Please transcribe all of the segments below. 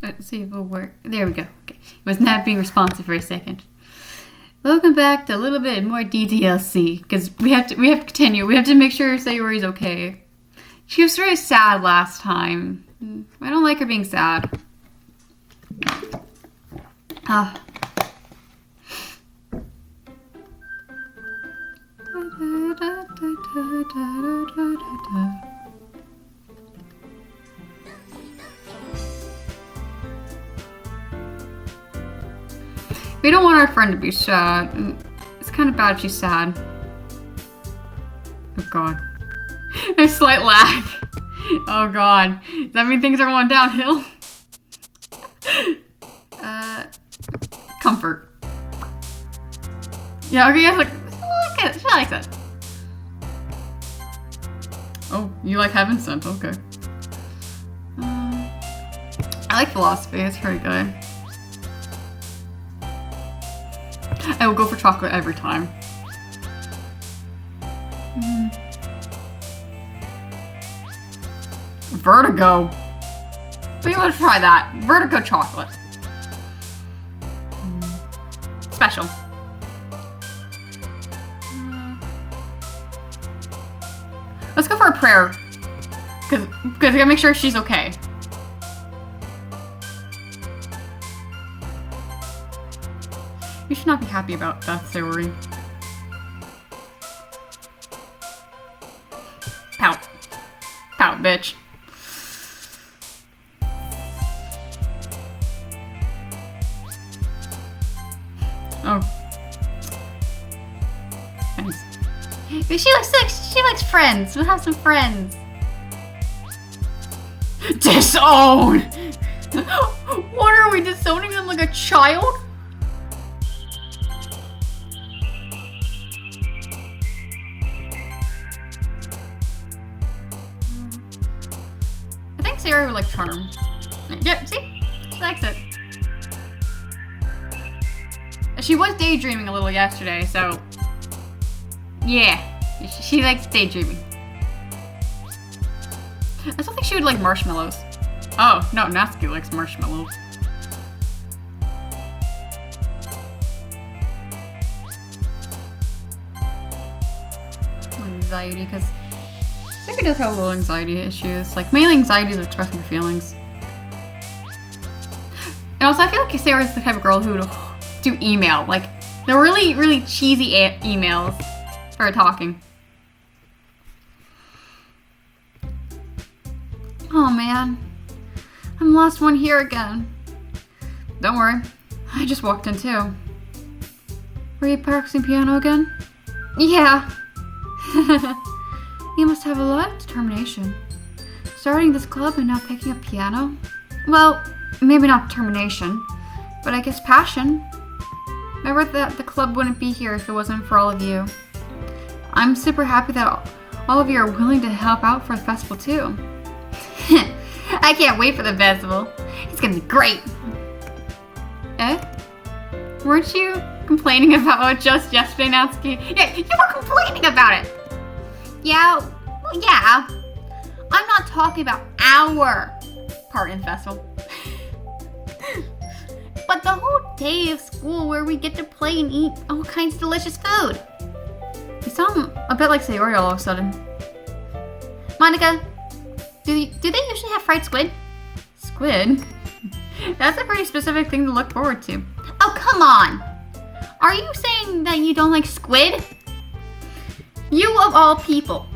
Let's see if it'll work. There we go. Okay. It was not being responsive for a second. Welcome back to a little bit more DDLC, because we have to continue. We have to make sure Sayori's okay. She was very sad last time. I don't like her being sad. Ah. We don't want our friend to be sad. It's kind of bad if she's sad. Oh god. There's a slight lag. Oh god. Does that mean things are going downhill? Comfort. Yeah, okay, yes, she likes it. Oh, you like Heaven Sent, okay. I like philosophy, it's pretty good. I will go for chocolate every time. Vertigo. We want to try that. Vertigo chocolate. Special. Let's go for a prayer. Because I gotta make sure she's okay. You should not be happy about that, Sayori. Pout. Pout, bitch. Oh. Nice. She likes friends. We'll have some friends. Disown! What are we, disowning them like a child? I think Sayori would like Charm. Yep, see? She likes it. She was daydreaming a little yesterday, so... Yeah, she likes daydreaming. I still think she would like marshmallows. Oh, no, Natsuki likes marshmallows. Anxiety, because Sayori does have little anxiety issues. Like, mainly anxiety is expressing feelings. And also, I feel like Sayori's the type of girl who would do email. Like, they're really, really cheesy emails for talking. Oh man, I'm the last one here again. Don't worry, I just walked in too. Were you practicing piano again? Yeah. You must have a lot of determination. Starting this club and now picking up piano? Well, maybe not determination, but I guess passion. Remember that the club wouldn't be here if it wasn't for all of you. I'm super happy that all of you are willing to help out for the festival too. I can't wait for the festival. It's gonna be great. Eh? Weren't you complaining about it just yesterday, Natsuki? Yeah, you were complaining about it. Yeah, well, yeah. I'm not talking about our part in the festival. But the whole day of school where we get to play and eat all kinds of delicious food. You sound a bit like Sayori all of a sudden. Monica, do they usually have fried squid? Squid? That's a pretty specific thing to look forward to. Oh, come on! Are you saying that you don't like squid? You of all people.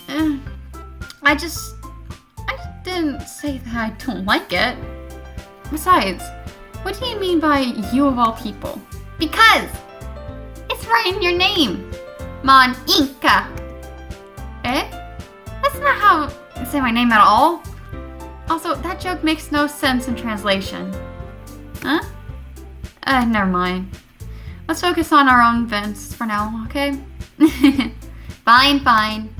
I just didn't say that I don't like it. Besides, what do you mean by you of all people? Because it's right in your name. Monica. Eh? That's not how you say my name at all. Also, that joke makes no sense in translation. Huh? Never mind. Let's focus on our own events for now, okay? Fine, fine.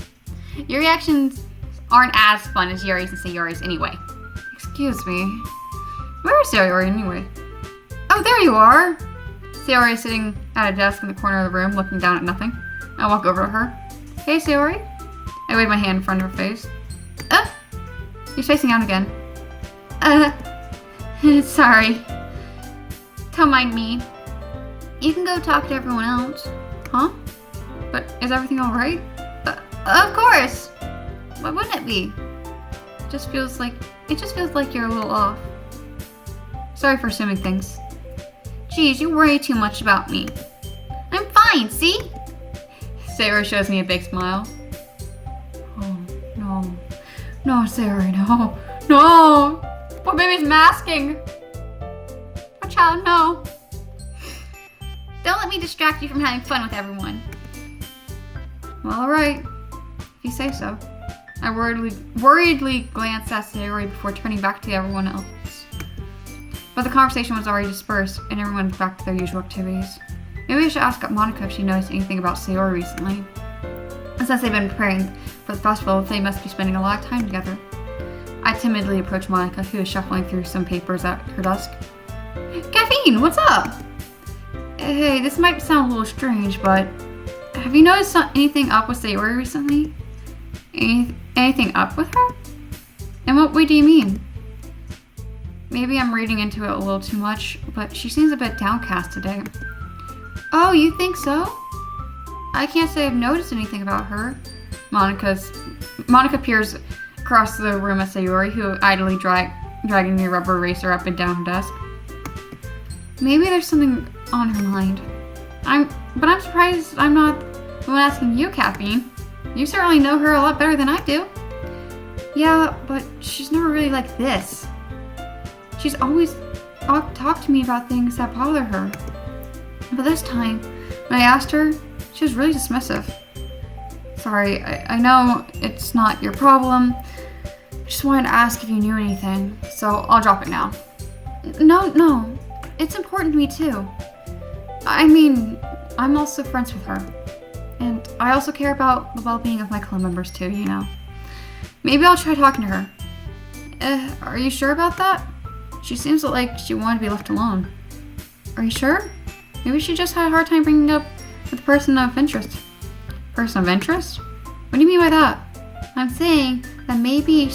Your reactions aren't as fun as Yuri's and Sayori's anyway. Excuse me. Where is Sayori anyway? Oh, there you are! Sayori is sitting at a desk in the corner of the room, looking down at nothing. I walk over to her. Hey, Sayori. I wave my hand in front of her face. You're facing out again. Sorry. Don't mind me. You can go talk to everyone else. Huh? But is everything alright? Of course! Why wouldn't it be? It just feels like you're a little off. Sorry for assuming things. Geez, you worry too much about me. I'm fine, see? Sayori shows me a big smile. Oh, no. No, Sayori, no. No! Poor baby's masking! Oh, child, no. Don't let me distract you from having fun with everyone. Well, alright. If you say so. I worriedly glanced at Sayori before turning back to everyone else. But the conversation was already dispersed, and everyone went back to their usual activities. Maybe I should ask Monica if she noticed anything about Sayori recently. And since they've been preparing for the festival, they must be spending a lot of time together. I timidly approached Monica, who was shuffling through some papers at her desk. Caffeine, what's up? Hey, this might sound a little strange, but have you noticed anything up with Sayori recently? Anything up with her? In what way do you mean? Maybe I'm reading into it a little too much, but she seems a bit downcast today. Oh, you think so? I can't say I've noticed anything about her. Monica peers across the room at Sayori, who idly dragging the rubber eraser up and down her desk. Maybe there's something on her mind. But I'm surprised I'm not the one asking you, Caffeine. You certainly know her a lot better than I do. Yeah, but she's never really like this. She's always talked to me about things that bother her. But this time, when I asked her, she was really dismissive. Sorry, I know it's not your problem. I just wanted to ask if you knew anything, so I'll drop it now. No, it's important to me too. I mean, I'm also friends with her. And I also care about the well-being of my club members too, you know. Maybe I'll try talking to her. Are you sure about that? She seems like she wanted to be left alone. Are you sure? Maybe she just had a hard time bringing up with a person of interest. Person of interest? What do you mean by that? I'm saying that maybe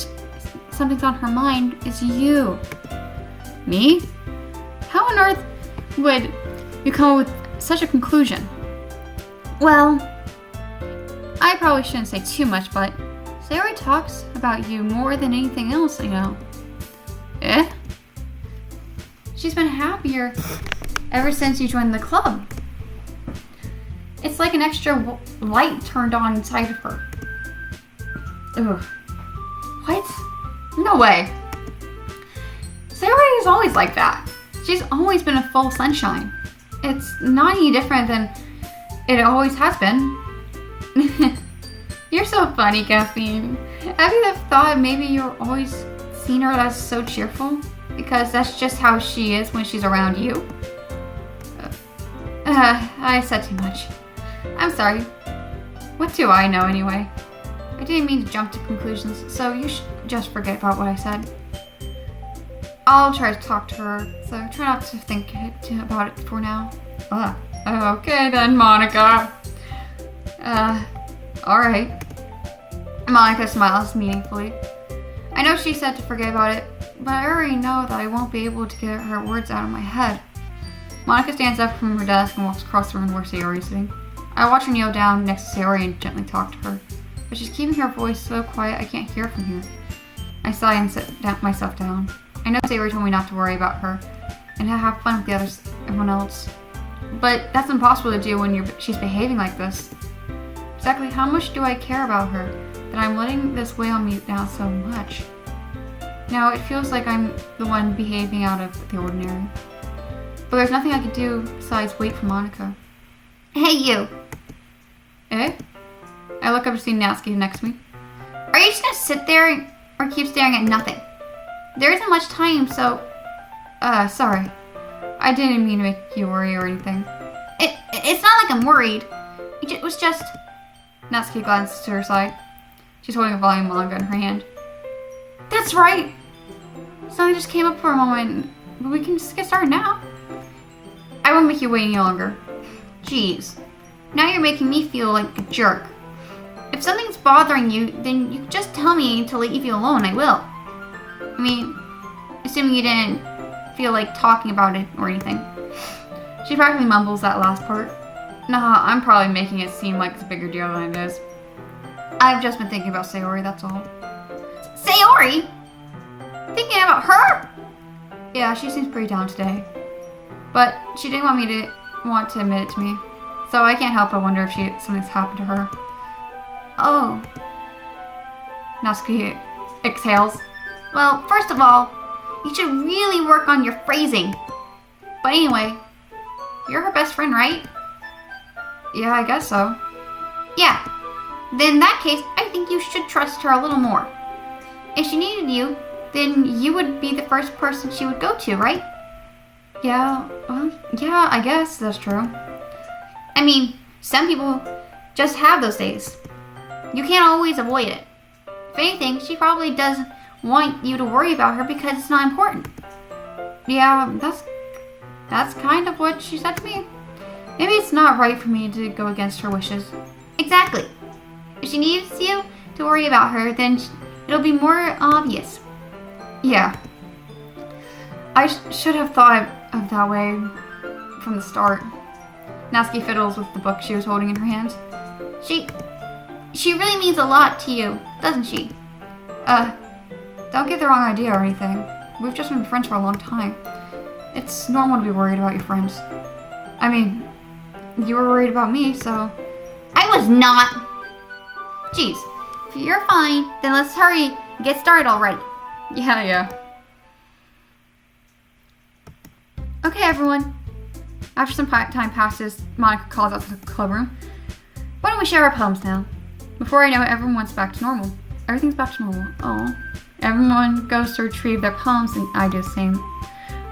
something's on her mind is you. Me? How on earth would you come up with such a conclusion? Well, I probably shouldn't say too much, but Sayori talks about you more than anything else, you know. Eh? She's been happier ever since you joined the club. It's like an extra light turned on inside of her. Ugh. What? No way. Sayori is always like that. She's always been a full sunshine. It's not any different than it always has been. You're so funny, Caffeine. Have you ever thought maybe you've always seen her as so cheerful? Because that's just how she is when she's around you. I said too much. I'm sorry. What do I know anyway? I didn't mean to jump to conclusions, so you should just forget about what I said. I'll try to talk to her, so try not to think about it for now. Okay then, Monica. Alright. Monica smiles meaningfully. I know she said to forget about it, but I already know that I won't be able to get her words out of my head. Monica stands up from her desk and walks across the room where Sayori is sitting. I watch her kneel down next to Sayori and gently talk to her, but she's keeping her voice so quiet I can't hear from here. I sigh and sit myself down. I know Sayori told me not to worry about her and to have fun with everyone else, but that's impossible to do when she's behaving like this. Exactly how much do I care about her that I'm letting this weigh on me now so much? Now it feels like I'm the one behaving out of the ordinary. But there's nothing I can do besides wait for Monica. Hey, you! Eh? I look up to see Natsuki next to me. Are you just gonna sit there or keep staring at nothing? There isn't much time, so... sorry. I didn't mean to make you worry or anything. It's not like I'm worried. It was just... Natsuki glances to her side. She's holding a volume manga in her hand. That's right! Something just came up for a moment, but we can just get started now. I won't make you wait any longer. Jeez. Now you're making me feel like a jerk. If something's bothering you, then you just tell me to leave you alone, I will. I mean, assuming you didn't feel like talking about it or anything. She practically mumbles that last part. Nah, I'm probably making it seem like it's a bigger deal than it is. I've just been thinking about Sayori, that's all. Sayori? Thinking about her? Yeah, she seems pretty down today. But she didn't want to admit it to me. So I can't help but wonder if something's happened to her. Oh. Natsuki exhales. Well, first of all, you should really work on your phrasing. But anyway, you're her best friend, right? Yeah, I guess so. Yeah. Then in that case, I think you should trust her a little more. If she needed you, then you would be the first person she would go to, right? Yeah, well, yeah, I guess that's true. I mean, some people just have those days. You can't always avoid it. If anything, she probably doesn't want you to worry about her because it's not important. Yeah, that's kind of what she said to me. Maybe it's not right for me to go against her wishes. Exactly. If she needs you to worry about her, then it'll be more obvious. Yeah. I should have thought of that way from the start. Natsuki fiddles with the book she was holding in her hands. She really means a lot to you, doesn't she? Don't get the wrong idea or anything. We've just been friends for a long time. It's normal to be worried about your friends. I mean, you were worried about me, so... I was not! Jeez, if you're fine, then let's hurry and get started already. Yeah. Okay, everyone. After some time passes, Monica calls out to the club room. Why don't we share our poems now? Before I know it, everyone's back to normal. Everything's back to normal. Oh. Everyone goes to retrieve their poems, and I do the same.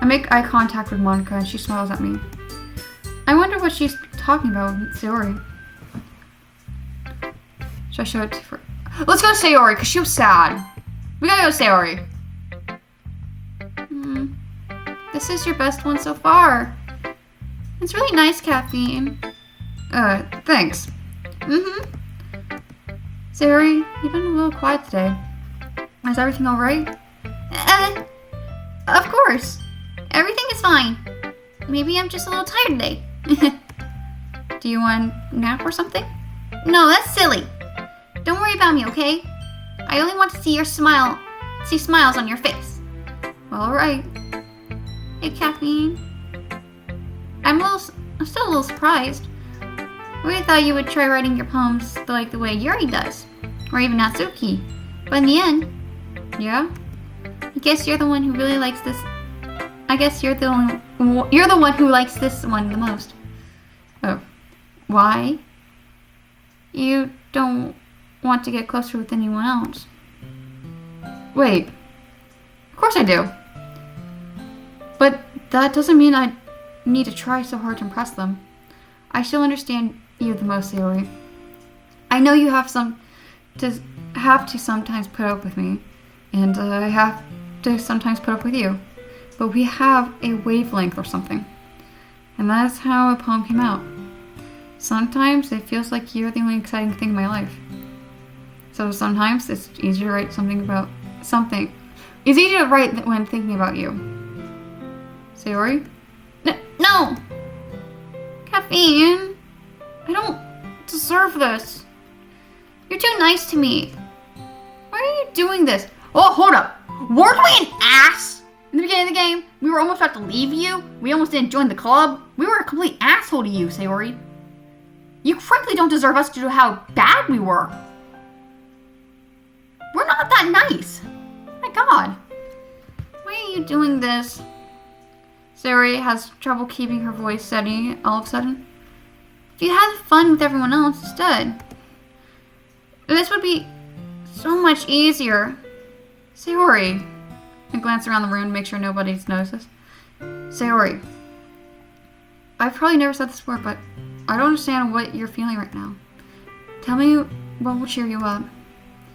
I make eye contact with Monica, and she smiles at me. I wonder what she's talking about with Sayori. Should I show it to her? Let's go to Sayori, because she was sad. We gotta go to Sayori. This is your best one so far. It's really nice, Caffeine. Thanks. Sayori, you've been a little quiet today. Is everything alright? Of course. Everything is fine. Maybe I'm just a little tired today. Do you want a nap or something? No, that's silly. Don't worry about me, okay? I only want to see smiles on your face. Well, alright. Hey, Caffeine. I'm still a little surprised. I really thought you would try writing your poems like the way Yuri does. Or even Natsuki. But in the end, yeah? I guess you're the one who really likes this. I guess you're the one who likes this one the most. Oh. Why? You don't want to get closer with anyone else. Wait. Of course I do. But that doesn't mean I need to try so hard to impress them. I still understand you the most, Sayori. I know you have to sometimes put up with me, and I have to sometimes put up with you. But we have a wavelength or something. And that's how a poem came out. Sometimes it feels like you're the only exciting thing in my life. So sometimes it's easier to write something about something. It's easier to write when thinking about you. Sayori? No! Caffeine! I don't deserve this. You're too nice to me. Why are you doing this? Oh, hold up. Weren't we an ass? In the beginning of the game, we were almost about to leave you. We almost didn't join the club. We were a complete asshole to you, Sayori. You frankly don't deserve us due to how bad we were. We're not that nice. My God. Why are you doing this? Sayori has trouble keeping her voice steady all of a sudden. If you had fun with everyone else instead, this would be so much easier. Sayori. I glance around the room to make sure nobody's noticed. Sayori. I've probably never said this before, but I don't understand what you're feeling right now. Tell me what will cheer you up.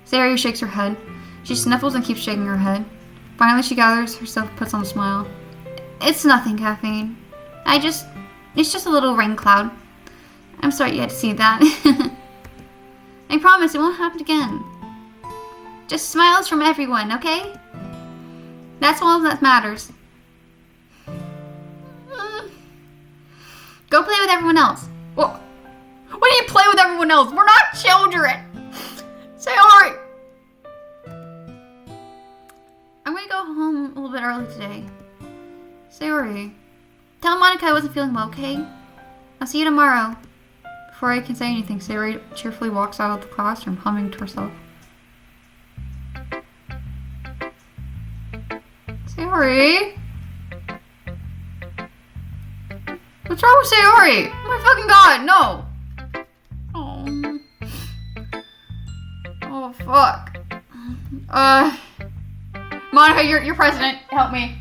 Sayori shakes her head. She sniffles and keeps shaking her head. Finally, she gathers herself and puts on a smile. It's nothing, Caffeine. It's just a little rain cloud. I'm sorry you had to see that. I promise it won't happen again. Just smiles from everyone, okay? That's all that matters. with everyone else. Well, what do you play with everyone else? We're not children. Sayori! I'm gonna go home a little bit early today. Sayori, tell Monica I wasn't feeling well, okay? I'll see you tomorrow. Before I can say anything, Sayori cheerfully walks out of the classroom, humming to herself. Sayori? What's wrong with Sayori? Oh my fucking god, no! Oh fuck. Monica, you're president. Help me.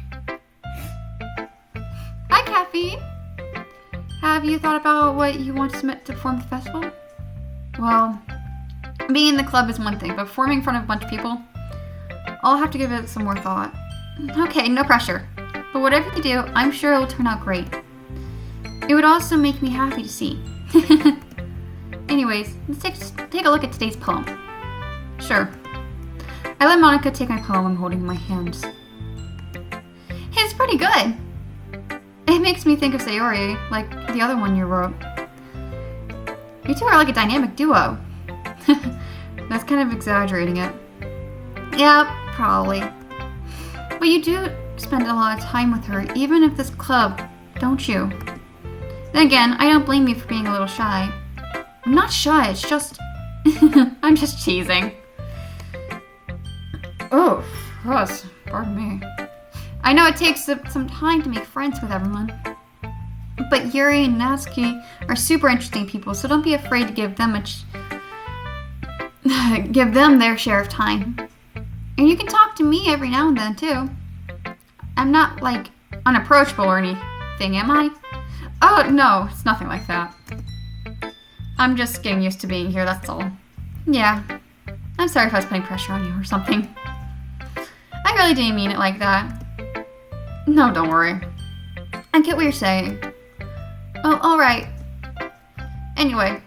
Hi, Caffeine. Have you thought about what you want to submit to form the festival? Well, being in the club is one thing, but forming in front of a bunch of people, I'll have to give it some more thought. Okay, no pressure. But whatever you do, I'm sure it will turn out great. It would also make me happy to see. Anyways, let's take a look at today's poem. Sure. I let Monica take my poem I'm holding in my hands. It's pretty good. It makes me think of Sayori, like the other one you wrote. You two are like a dynamic duo. That's kind of exaggerating it. Yeah, probably. But you do spend a lot of time with her, even if this club, don't you? Then again, I don't blame you for being a little shy. I'm not shy, it's just... I'm just teasing. Oh, gross. Pardon me. I know it takes some time to make friends with everyone. But Yuri and Natsuki are super interesting people, so don't be afraid to give them give them their share of time. And you can talk to me every now and then, too. I'm not, like, unapproachable or anything, am I? Oh, no, it's nothing like that. I'm just getting used to being here, that's all. Yeah. I'm sorry if I was putting pressure on you or something. I really didn't mean it like that. No, don't worry. I get what you're saying. Oh, alright. Anyway,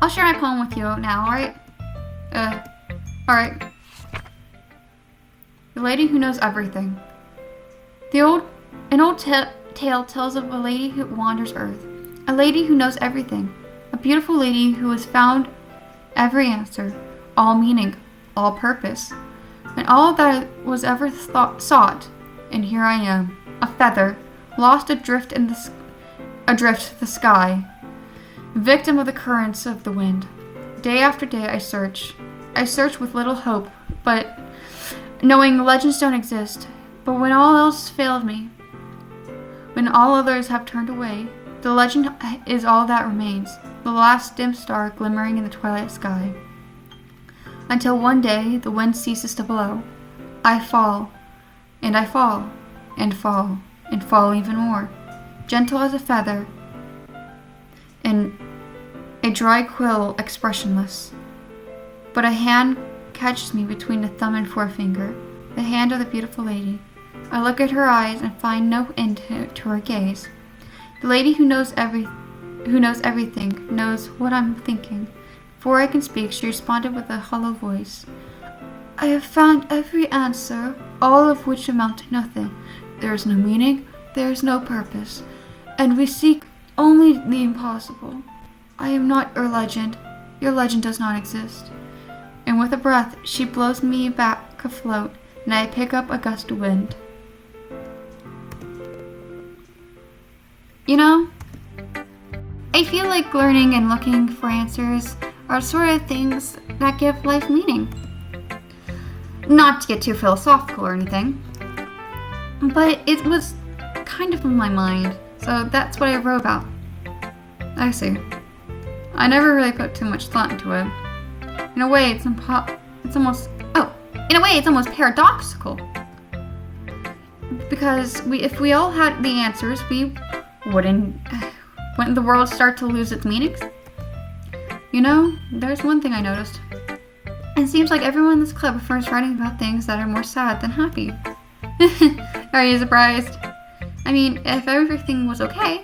I'll share my poem with you now, alright? Alright. The Lady Who Knows Everything. An old tale tells of a lady who wanders Earth. A lady who knows everything. A beautiful lady who has found every answer, all meaning, all purpose, and all that was ever sought. And here I am, a feather, lost adrift the sky, victim of the currents of the wind. Day after day I search with little hope, but knowing legends don't exist. But when all else failed me, when all others have turned away, the legend is all that remains, the last dim star glimmering in the twilight sky. Until one day the wind ceases to blow. I fall, and I fall, and fall, and fall even more, gentle as a feather, and a dry quill expressionless. But a hand catches me between the thumb and forefinger, the hand of the beautiful lady. I look at her eyes and find no end to her gaze. The lady who knows everything knows what I'm thinking. Before I can speak, she responded with a hollow voice. I have found every answer, all of which amount to nothing. There is no meaning, there is no purpose, and we seek only the impossible. I am not your legend does not exist. And with a breath, she blows me back afloat, and I pick up a gust of wind. You know, I feel like learning and looking for answers are sort of things that give life meaning. Not to get too philosophical or anything, but it was kind of in my mind, so that's what I wrote about. I see. I never really put too much thought into it. In a way, it's almost paradoxical. Because if we all had the answers, wouldn't the world start to lose its meanings? You know, there's one thing I noticed. It seems like everyone in this club prefers writing about things that are more sad than happy. Are you surprised? I mean, if everything was okay,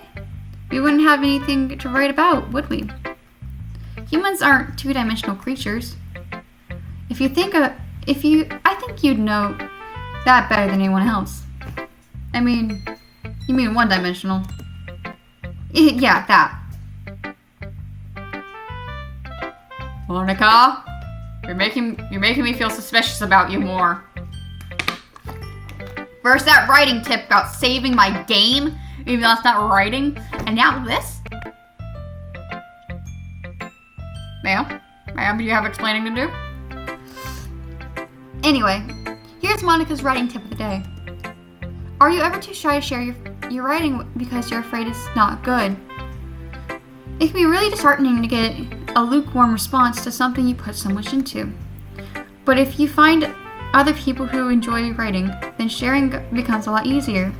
we wouldn't have anything to write about, would we? Humans aren't two-dimensional creatures. I think you'd know that better than anyone else. I mean, you mean one-dimensional. Yeah, that. Monica, you're making me feel suspicious about you more. First that writing tip about saving my game, even though it's not writing, and now this? Ma'am? Ma'am, do you have explaining to do? Anyway, here's Monica's writing tip of the day. Are you ever too shy to share your writing because you're afraid it's not good? It can be really disheartening to get a lukewarm response to something you put so much into. But if you find other people who enjoy writing, then sharing becomes a lot easier.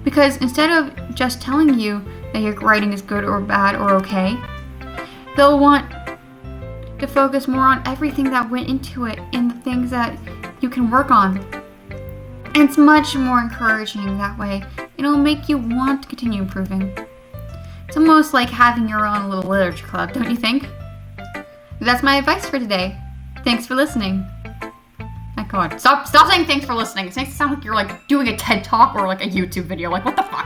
Because instead of just telling you that your writing is good or bad or okay, they'll want to focus more on everything that went into it and the things that you can work on. And it's much more encouraging that way. It'll make you want to continue improving. It's almost like having your own little literature club, don't you think? That's my advice for today. Thanks for listening. My God, stop saying thanks for listening. It makes it sound like you're like doing a TED Talk or like a YouTube video. Like, what the fuck?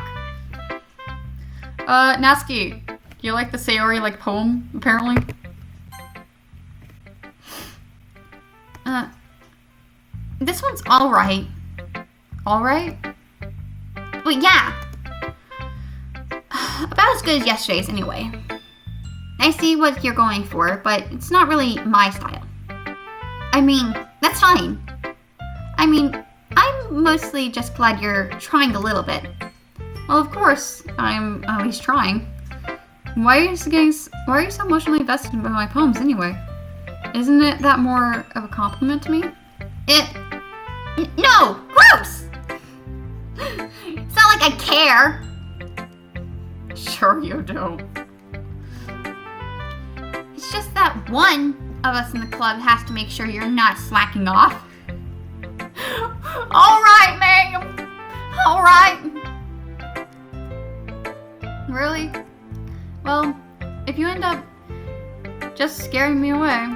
Natsuki, do you like the Sayori like poem, apparently? This one's alright. Alright? But yeah. About as good as yesterday's anyway. I see what you're going for, but it's not really my style. I mean, that's fine. I mean, I'm mostly just glad you're trying a little bit. Well, of course, I'm at least trying. Why are you so emotionally invested in my poems anyway? Isn't it that more of a compliment to me? No! Gross! It's not like I care. Sure you do. It's just that one of us in the club has to make sure you're not slacking off. Alright, ma'am! Alright! Really? Well, if you end up just scaring me away.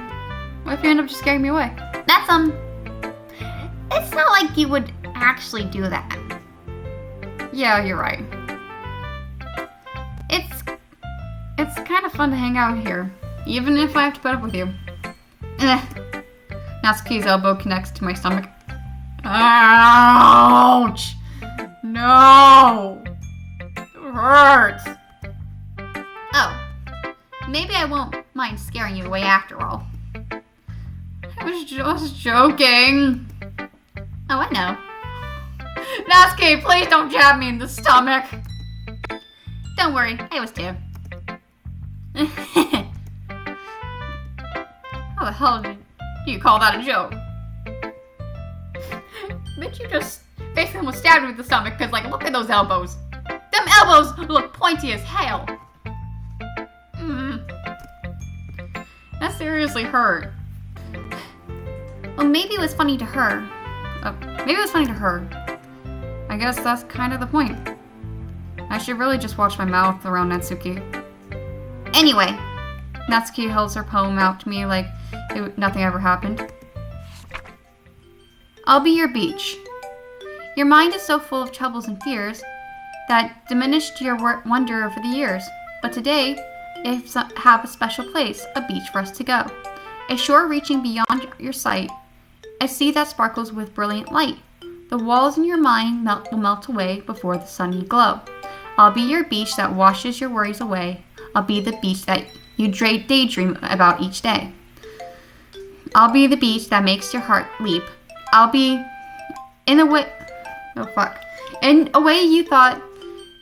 What if you end up just scaring me away? That's, it's not like you would actually do that. Yeah, you're right. It's kind of fun to hang out here, even if I have to put up with you. Natsuki's elbow connects to my stomach. Ouch! No! It hurts. Oh, maybe I won't mind scaring you away after all. I was just joking. Oh, I know. Natsuki, please don't jab me in the stomach. Don't worry, I was too. How the hell do you call that a joke? But you just basically almost stabbed me with the stomach because, like, look at those elbows. Them elbows look pointy as hell. That seriously hurt. Well, maybe it was funny to her. Maybe it was funny to her. I guess that's kind of the point. I should really just wash my mouth around Natsuki. Anyway, Natsuki holds her poem out to me like nothing ever happened. I'll be your beach. Your mind is so full of troubles and fears that diminished your wonder over the years. But today, it have a special place, a beach for us to go. A shore reaching beyond your sight, a sea that sparkles with brilliant light. The walls in your mind will melt away before the sunny glow. I'll be your beach that washes your worries away. I'll be the beach that you daydream about each day. I'll be the beach that makes your heart leap. I'll be in a way you thought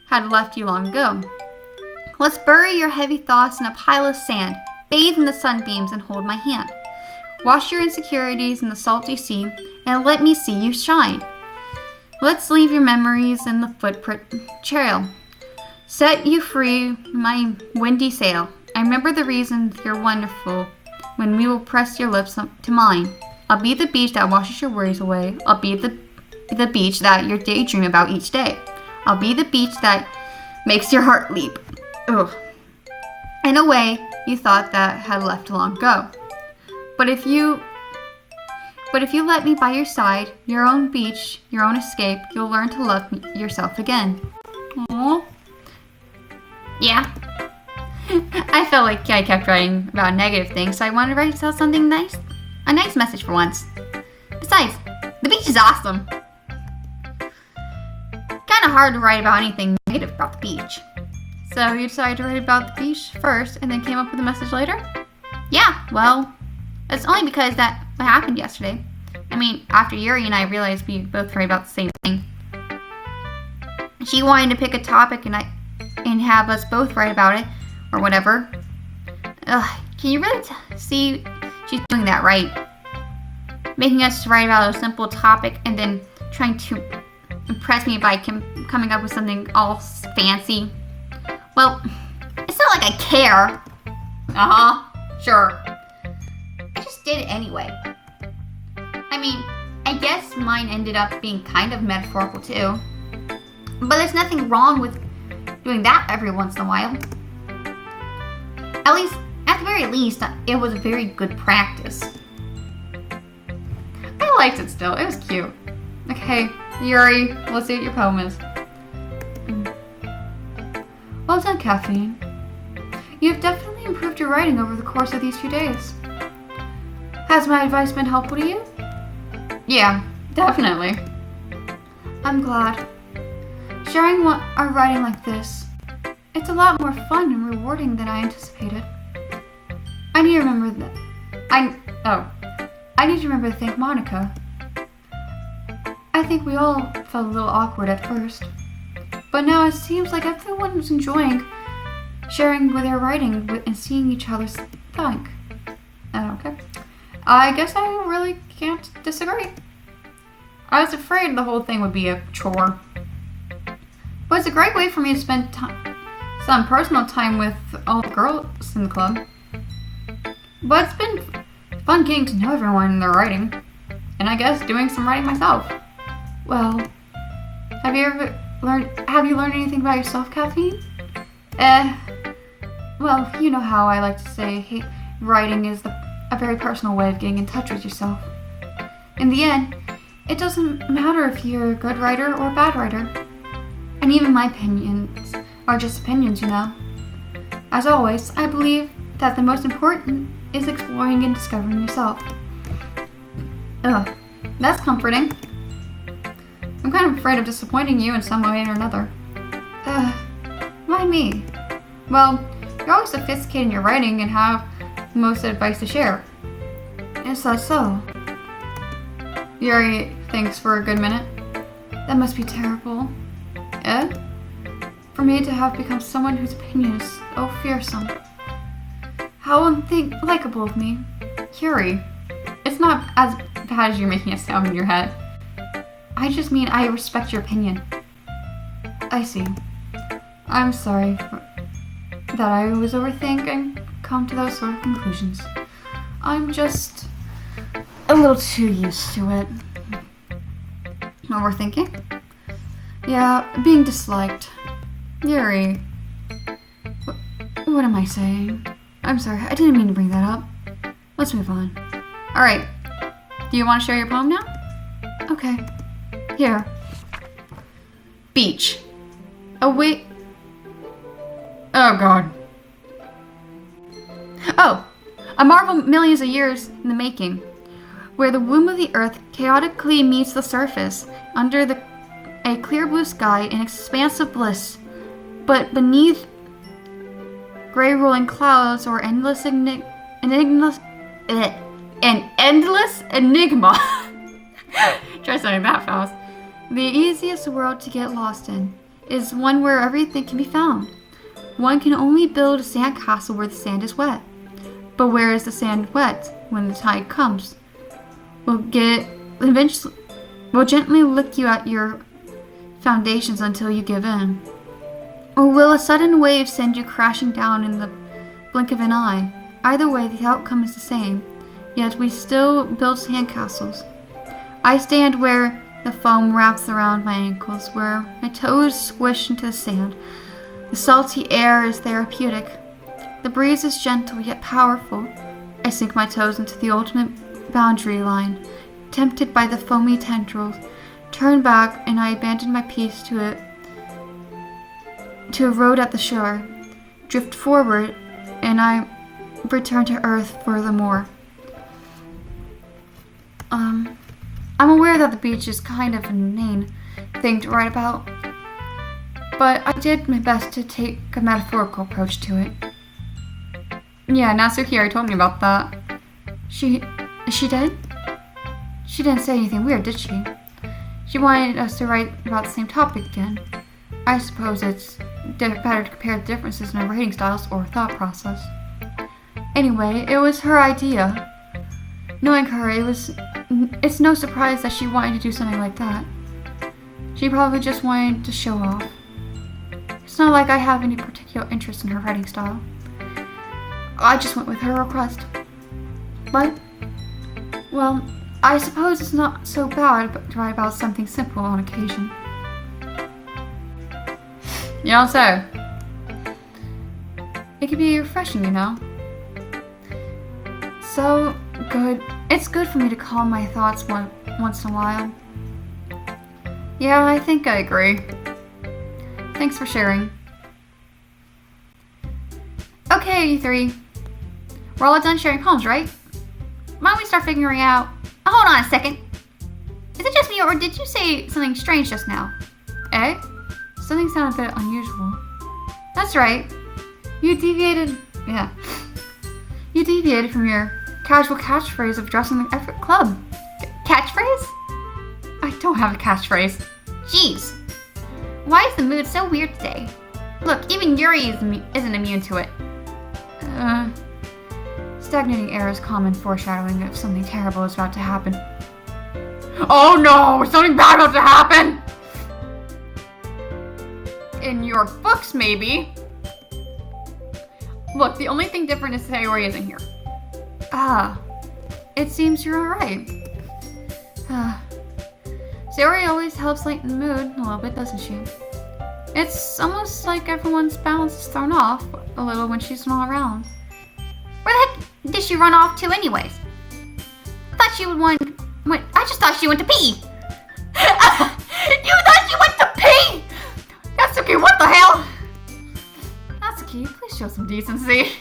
had left you long ago. Let's bury your heavy thoughts in a pile of sand, bathe in the sunbeams and hold my hand. Wash your insecurities in the salty sea and let me see you shine. Let's leave your memories in the footprint trail. Set you free, my windy sail. I remember the reasons you're wonderful when we will press your lips to mine. I'll be the beach that washes your worries away. I'll be the beach that you daydream about each day. I'll be the beach that makes your heart leap. Ugh. In a way you thought that had left long ago. But if you let me by your side, your own beach, your own escape, you'll learn to love yourself again. Aww. Yeah. I felt like I kept writing about negative things, so I wanted to write about something nice. A nice message for once. Besides, the beach is awesome. Kinda hard to write about anything negative about the beach. So you decided to write about the beach first and then came up with a message later? Yeah, well, it's only because that what happened yesterday. I mean, after Yuri and I realized we both write about the same thing. She wanted to pick a topic and have us both write about it, or whatever. Ugh, can you really see she's doing that right? Making us write about a simple topic and then trying to impress me by coming up with something all fancy. Well, it's not like I care. Sure. I just did it anyway. I mean, I guess mine ended up being kind of metaphorical too. But there's nothing wrong with doing that every once in a while. At the very least, it was a very good practice. I liked it still. It was cute. Okay, Yuri, let's see what your poem is. Well done, Caffeine. You have definitely improved your writing over the course of these few days. Has my advice been helpful to you? Yeah, definitely. I'm glad. Sharing our writing like this, it's a lot more fun and rewarding than I anticipated. I need to remember to thank Monica. I think we all felt a little awkward at first, but now it seems like everyone is enjoying sharing with their writing and seeing each other's think. Okay. I guess I really can't disagree. I was afraid the whole thing would be a chore. But it's a great way for me to spend some personal time with all the girls in the club. But it's been fun getting to know everyone and their writing. And I guess doing some writing myself. Well, have you learned anything about yourself, Caffeine? Well, you know how I like to say writing is a very personal way of getting in touch with yourself. In the end, it doesn't matter if you're a good writer or a bad writer. And even my opinions are just opinions, you know. As always, I believe that the most important is exploring and discovering yourself. Ugh, that's comforting. I'm kind of afraid of disappointing you in some way or another. Why me? Well, you're always sophisticated in your writing and have most advice to share. Is that so? Yuri thinks for a good minute. That must be terrible. For me to have become someone whose opinion is so fearsome. How unlikable of me. Yuri, it's not as bad as you're making it sound in your head. I just mean I respect your opinion. I see. I'm sorry that I always overthink and come to those sort of conclusions. I'm just a little too used to it. Overthinking? Yeah, being disliked. Yuri. What am I saying? I'm sorry, I didn't mean to bring that up. Let's move on. Alright, do you want to share your poem now? Okay. Here. Beach. Oh, wait. Oh, God. Oh, a marvel millions of years in the making, where the womb of the earth chaotically meets the surface, under a clear blue sky in expansive bliss, but beneath gray rolling clouds or an endless enigma. Try saying that fast. The easiest world to get lost in is one where everything can be found. One can only build a sandcastle where the sand is wet. But where is the sand wet when the tide comes? Will gently lick you at your foundations until you give in. Or will a sudden wave send you crashing down in the blink of an eye? Either way, the outcome is the same, yet we still build sandcastles. I stand where the foam wraps around my ankles, where my toes squish into the sand. The salty air is therapeutic. The breeze is gentle yet powerful. I sink my toes into the ultimate boundary line, tempted by the foamy tendrils. Turn back, and I abandon my peace to a road at the shore. Drift forward and I returned to Earth for the more. I'm aware that the beach is kind of an inane thing to write about, but I did my best to take a metaphorical approach to it. Yeah, Natsuki told me about that. She did? She didn't say anything weird, did she? She wanted us to write about the same topic again. I suppose it's better to compare the differences in our writing styles or thought process. Anyway, it was her idea. Knowing her, it's no surprise that she wanted to do something like that. She probably just wanted to show off. It's not like I have any particular interest in her writing style. I just went with her request. But, well, I suppose it's not so bad to write about something simple on occasion. You don't say. It could be refreshing, you know? So good. It's good for me to calm my thoughts once in a while. Yeah, I think I agree. Thanks for sharing. Okay, you three. We're all done sharing poems, right? Why don't we start figuring out... Oh, hold on a second. Is it just me, or did you say something strange just now? Eh? Something sounded a bit unusual. That's right. You deviated from your casual catchphrase of dressing the effort club. Catchphrase? I don't have a catchphrase. Jeez. Why is the mood so weird today? Look, even Yuri isn't immune to it. Stagnating air is common foreshadowing of something terrible is about to happen. Oh no! Something bad about to happen! In your books, maybe. Look, the only thing different is Sayori isn't here. It seems you're alright. Sayori always helps lighten the mood a little bit, doesn't she? It's almost like everyone's balance is thrown off a little when she's not around. Where the heck did she run off to anyways? I just thought she went to pee! You thought she went to pee?! Natsuki, what the hell? Natsuki, please show some decency.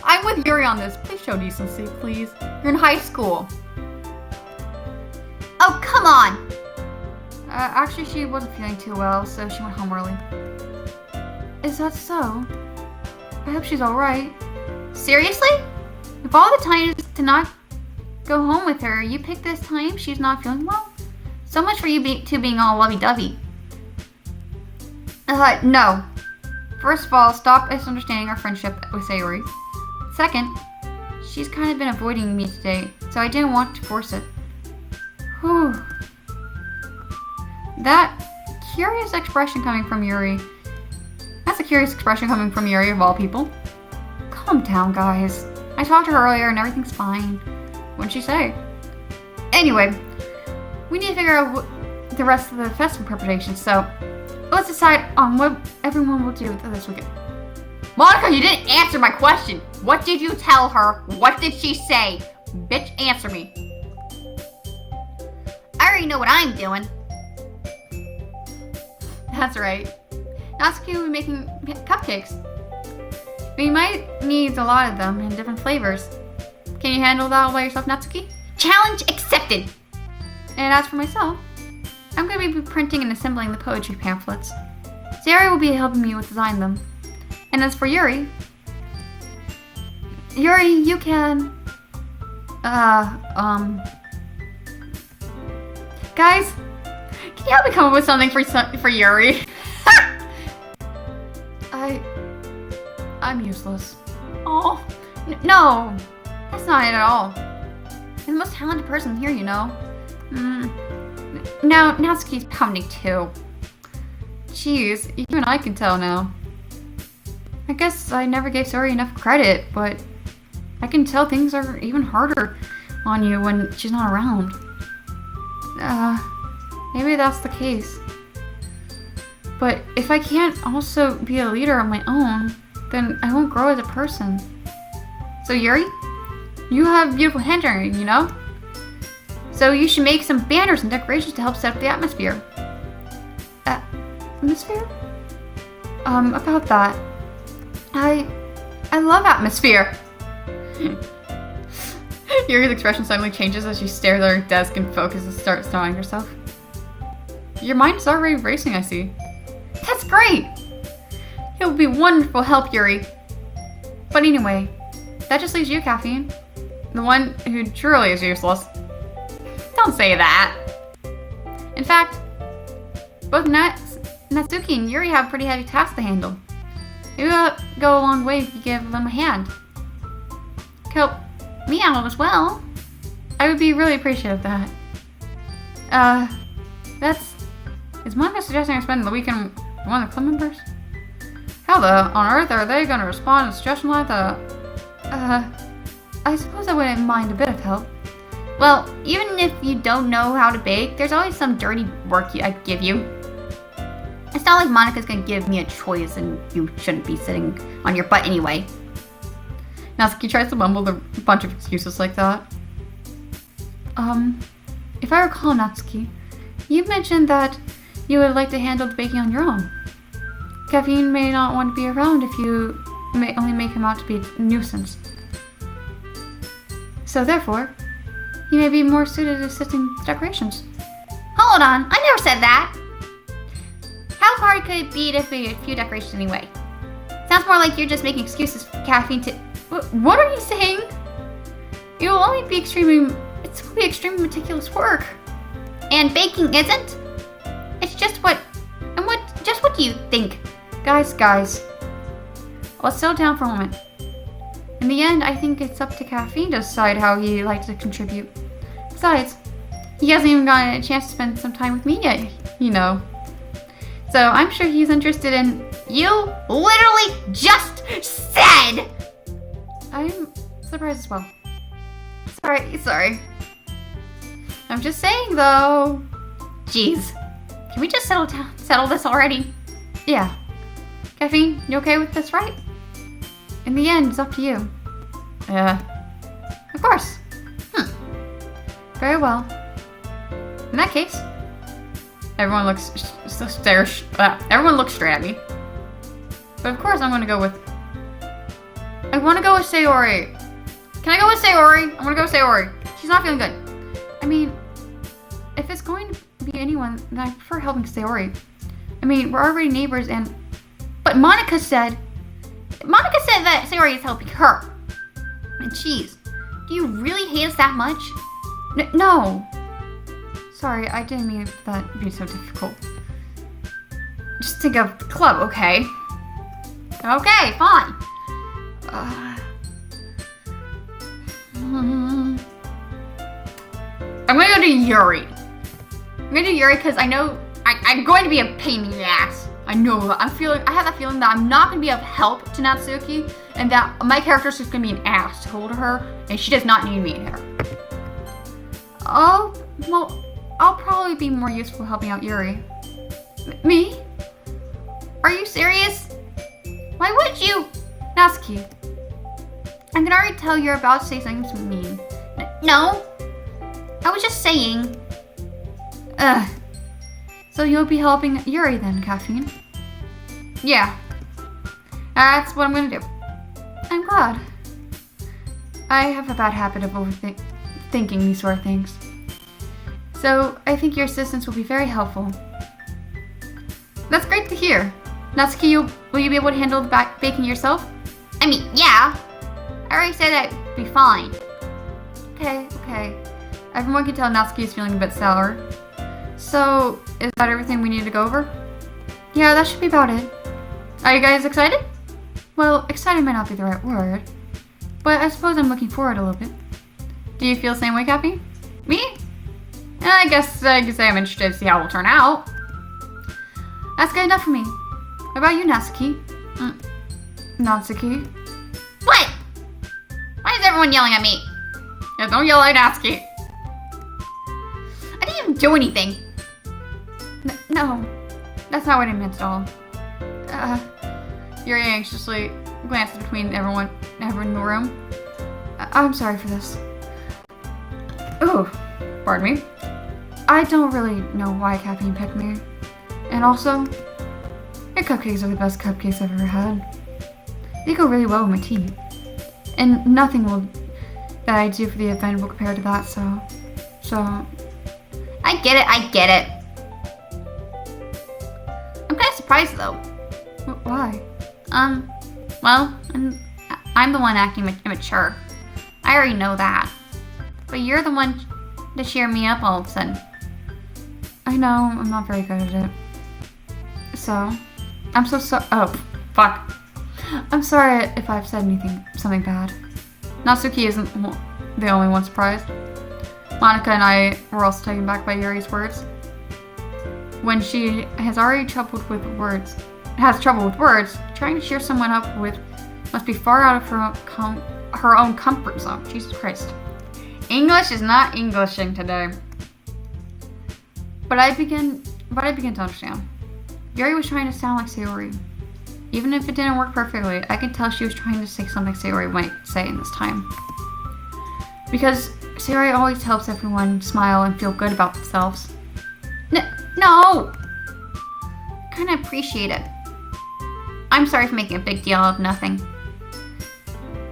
I'm with Yuri on this. Please show decency, please. You're in high school. Oh, come on! Actually, she wasn't feeling too well, so she went home early. Is that so? I hope she's alright. Seriously? If all the time is to not go home with her, you pick this time she's not feeling well? So much for you being all lovey-dovey. No. First of all, stop misunderstanding our friendship with Sayori. Second, she's kind of been avoiding me today, so I didn't want to force it. Whew. That curious expression coming from Yuri. That's a curious expression coming from Yuri of all people. Calm down, guys. I talked to her earlier and everything's fine. What'd she say? Anyway, we need to figure out the rest of the festival preparations, so let's decide on what everyone will do this weekend. Monica, you didn't answer my question. What did you tell her? What did she say? Bitch, answer me. I already know what I'm doing. That's right. Natsuki will be making cupcakes. We might need a lot of them in different flavors. Can you handle that all by yourself, Natsuki? Challenge accepted! And as for myself, I'm going to be printing and assembling the poetry pamphlets. Sayori will be helping me with design them. And as for Yuri, you can... Guys, can you help me come up with something for Yuri? I'm useless. Oh, no, that's not it at all. You're the most talented person here, you know. Now, Natsuki's pounding too. Jeez, even I can tell now. I guess I never gave Sayori enough credit, but I can tell things are even harder on you when she's not around. Maybe that's the case. But if I can't also be a leader on my own, then I won't grow as a person. So Yuri, you have beautiful handwriting, you know? So you should make some banners and decorations to help set up the atmosphere. Atmosphere? About that. I love atmosphere. Yuri's expression suddenly changes as she stares at her desk and focuses and starts nodding herself. Your mind is already racing, I see. That's great! He'll be wonderful help, Yuri. But anyway, that just leaves you, Caffeine. The one who truly is useless. Don't say that. In fact, both Natsuki and Yuri have pretty heavy tasks to handle. It will go a long way if you give them a hand. Help me out as well. I would be really appreciative of that. Is Monica suggesting I spend the weekend with one of the club members? How on earth are they going to respond to a suggestion like that? I suppose I wouldn't mind a bit of help. Well, even if you don't know how to bake, there's always some dirty work I'd give you. It's not like Monica's gonna give me a choice and you shouldn't be sitting on your butt anyway. Natsuki tries to mumble a bunch of excuses like that. If I recall, Natsuki, you mentioned that you would like to handle the baking on your own. Caffeine may not want to be around if you may only make him out to be a nuisance. So therefore, he may be more suited to assisting with decorations. Hold on, I never said that! How hard could it be to fit a few decorations anyway? Sounds more like you're just making excuses for Caffeine to... What are you saying? It will only be extremely meticulous work. And baking isn't? It's just what do you think? Guys, let's settle down for a moment. In the end, I think it's up to Caffeine to decide how he likes to contribute. Besides, he hasn't even gotten a chance to spend some time with me yet, you know. So I'm sure he's interested in... You literally just said! I'm surprised as well. Sorry. I'm just saying though. Jeez. Can we just settle this already? Yeah. Caffeine, you okay with this, right? In the end, it's up to you. Of course. Very well. In that case, everyone looks straight at me. But of course, I want to go with Sayori. Can I go with Sayori? I want to go with Sayori. She's not feeling good. I mean, if it's going to be anyone, then I prefer helping Sayori. I mean, we're already neighbors and... But Monica said that Sayori is helping her. And jeez, do you really hate us that much? No. Sorry, I didn't mean that to be so difficult. Just think of the club, okay? Okay, fine. I'm gonna go to Yuri. I'm gonna do Yuri because I know I'm going to be a pain in the ass. I know that. I have that feeling that I'm not gonna be of help to Natsuki and that my character is just gonna be an asshole to her and she does not need me here. Oh, well, I'll probably be more useful helping out Yuri. Me? Are you serious? Why would you? Natsuki, I can already tell you're about to say something mean. No, I was just saying. So you'll be helping Yuri then, Caffeine? Yeah, that's what I'm gonna do. I'm glad. I have a bad habit of overthinking these sort of things. So I think your assistance will be very helpful. That's great to hear. Natsuki, will you be able to handle the baking yourself? I mean, yeah. I already said that'd be fine. Okay. Everyone can tell Natsuki is feeling a bit sour. So, is that everything we need to go over? Yeah, that should be about it. Are you guys excited? Well, excited might not be the right word, but I suppose I'm looking forward a little bit. Do you feel the same way, Cappy? Me? I guess I can say I'm interested to see how it will turn out. That's good enough for me. What about you, Natsuki? Natsuki? What? Why is everyone yelling at me? Yeah, don't yell at Natsuki. I didn't even do anything. No, that's not what I meant at all. Yuri anxiously glances between everyone in the room. I'm sorry for this. Oh, pardon me. I don't really know why Caffeine picked me. And also, your cupcakes are the best cupcakes I've ever had. They go really well with my tea. And nothing that I do for the event will compare to that, so... I get it. I'm kind of surprised, though. Why? Well, I'm the one acting immature. I already know that. But you're the one to cheer me up all of a sudden. I know, I'm not very good at it. So, I'm so sorry. Oh, fuck. I'm sorry if I've said something bad. Natsuki isn't the only one surprised. Monica and I were also taken back by Yuri's words. When she has trouble with words, trying to cheer someone up must be far out of her own comfort zone. Jesus Christ. English is not Englishing today. But I begin to understand. Yuri was trying to sound like Sayori. Even if it didn't work perfectly, I could tell she was trying to say something Sayori might say in this time. Because Sayori always helps everyone smile and feel good about themselves. No! Kinda appreciate it. I'm sorry for making a big deal of nothing.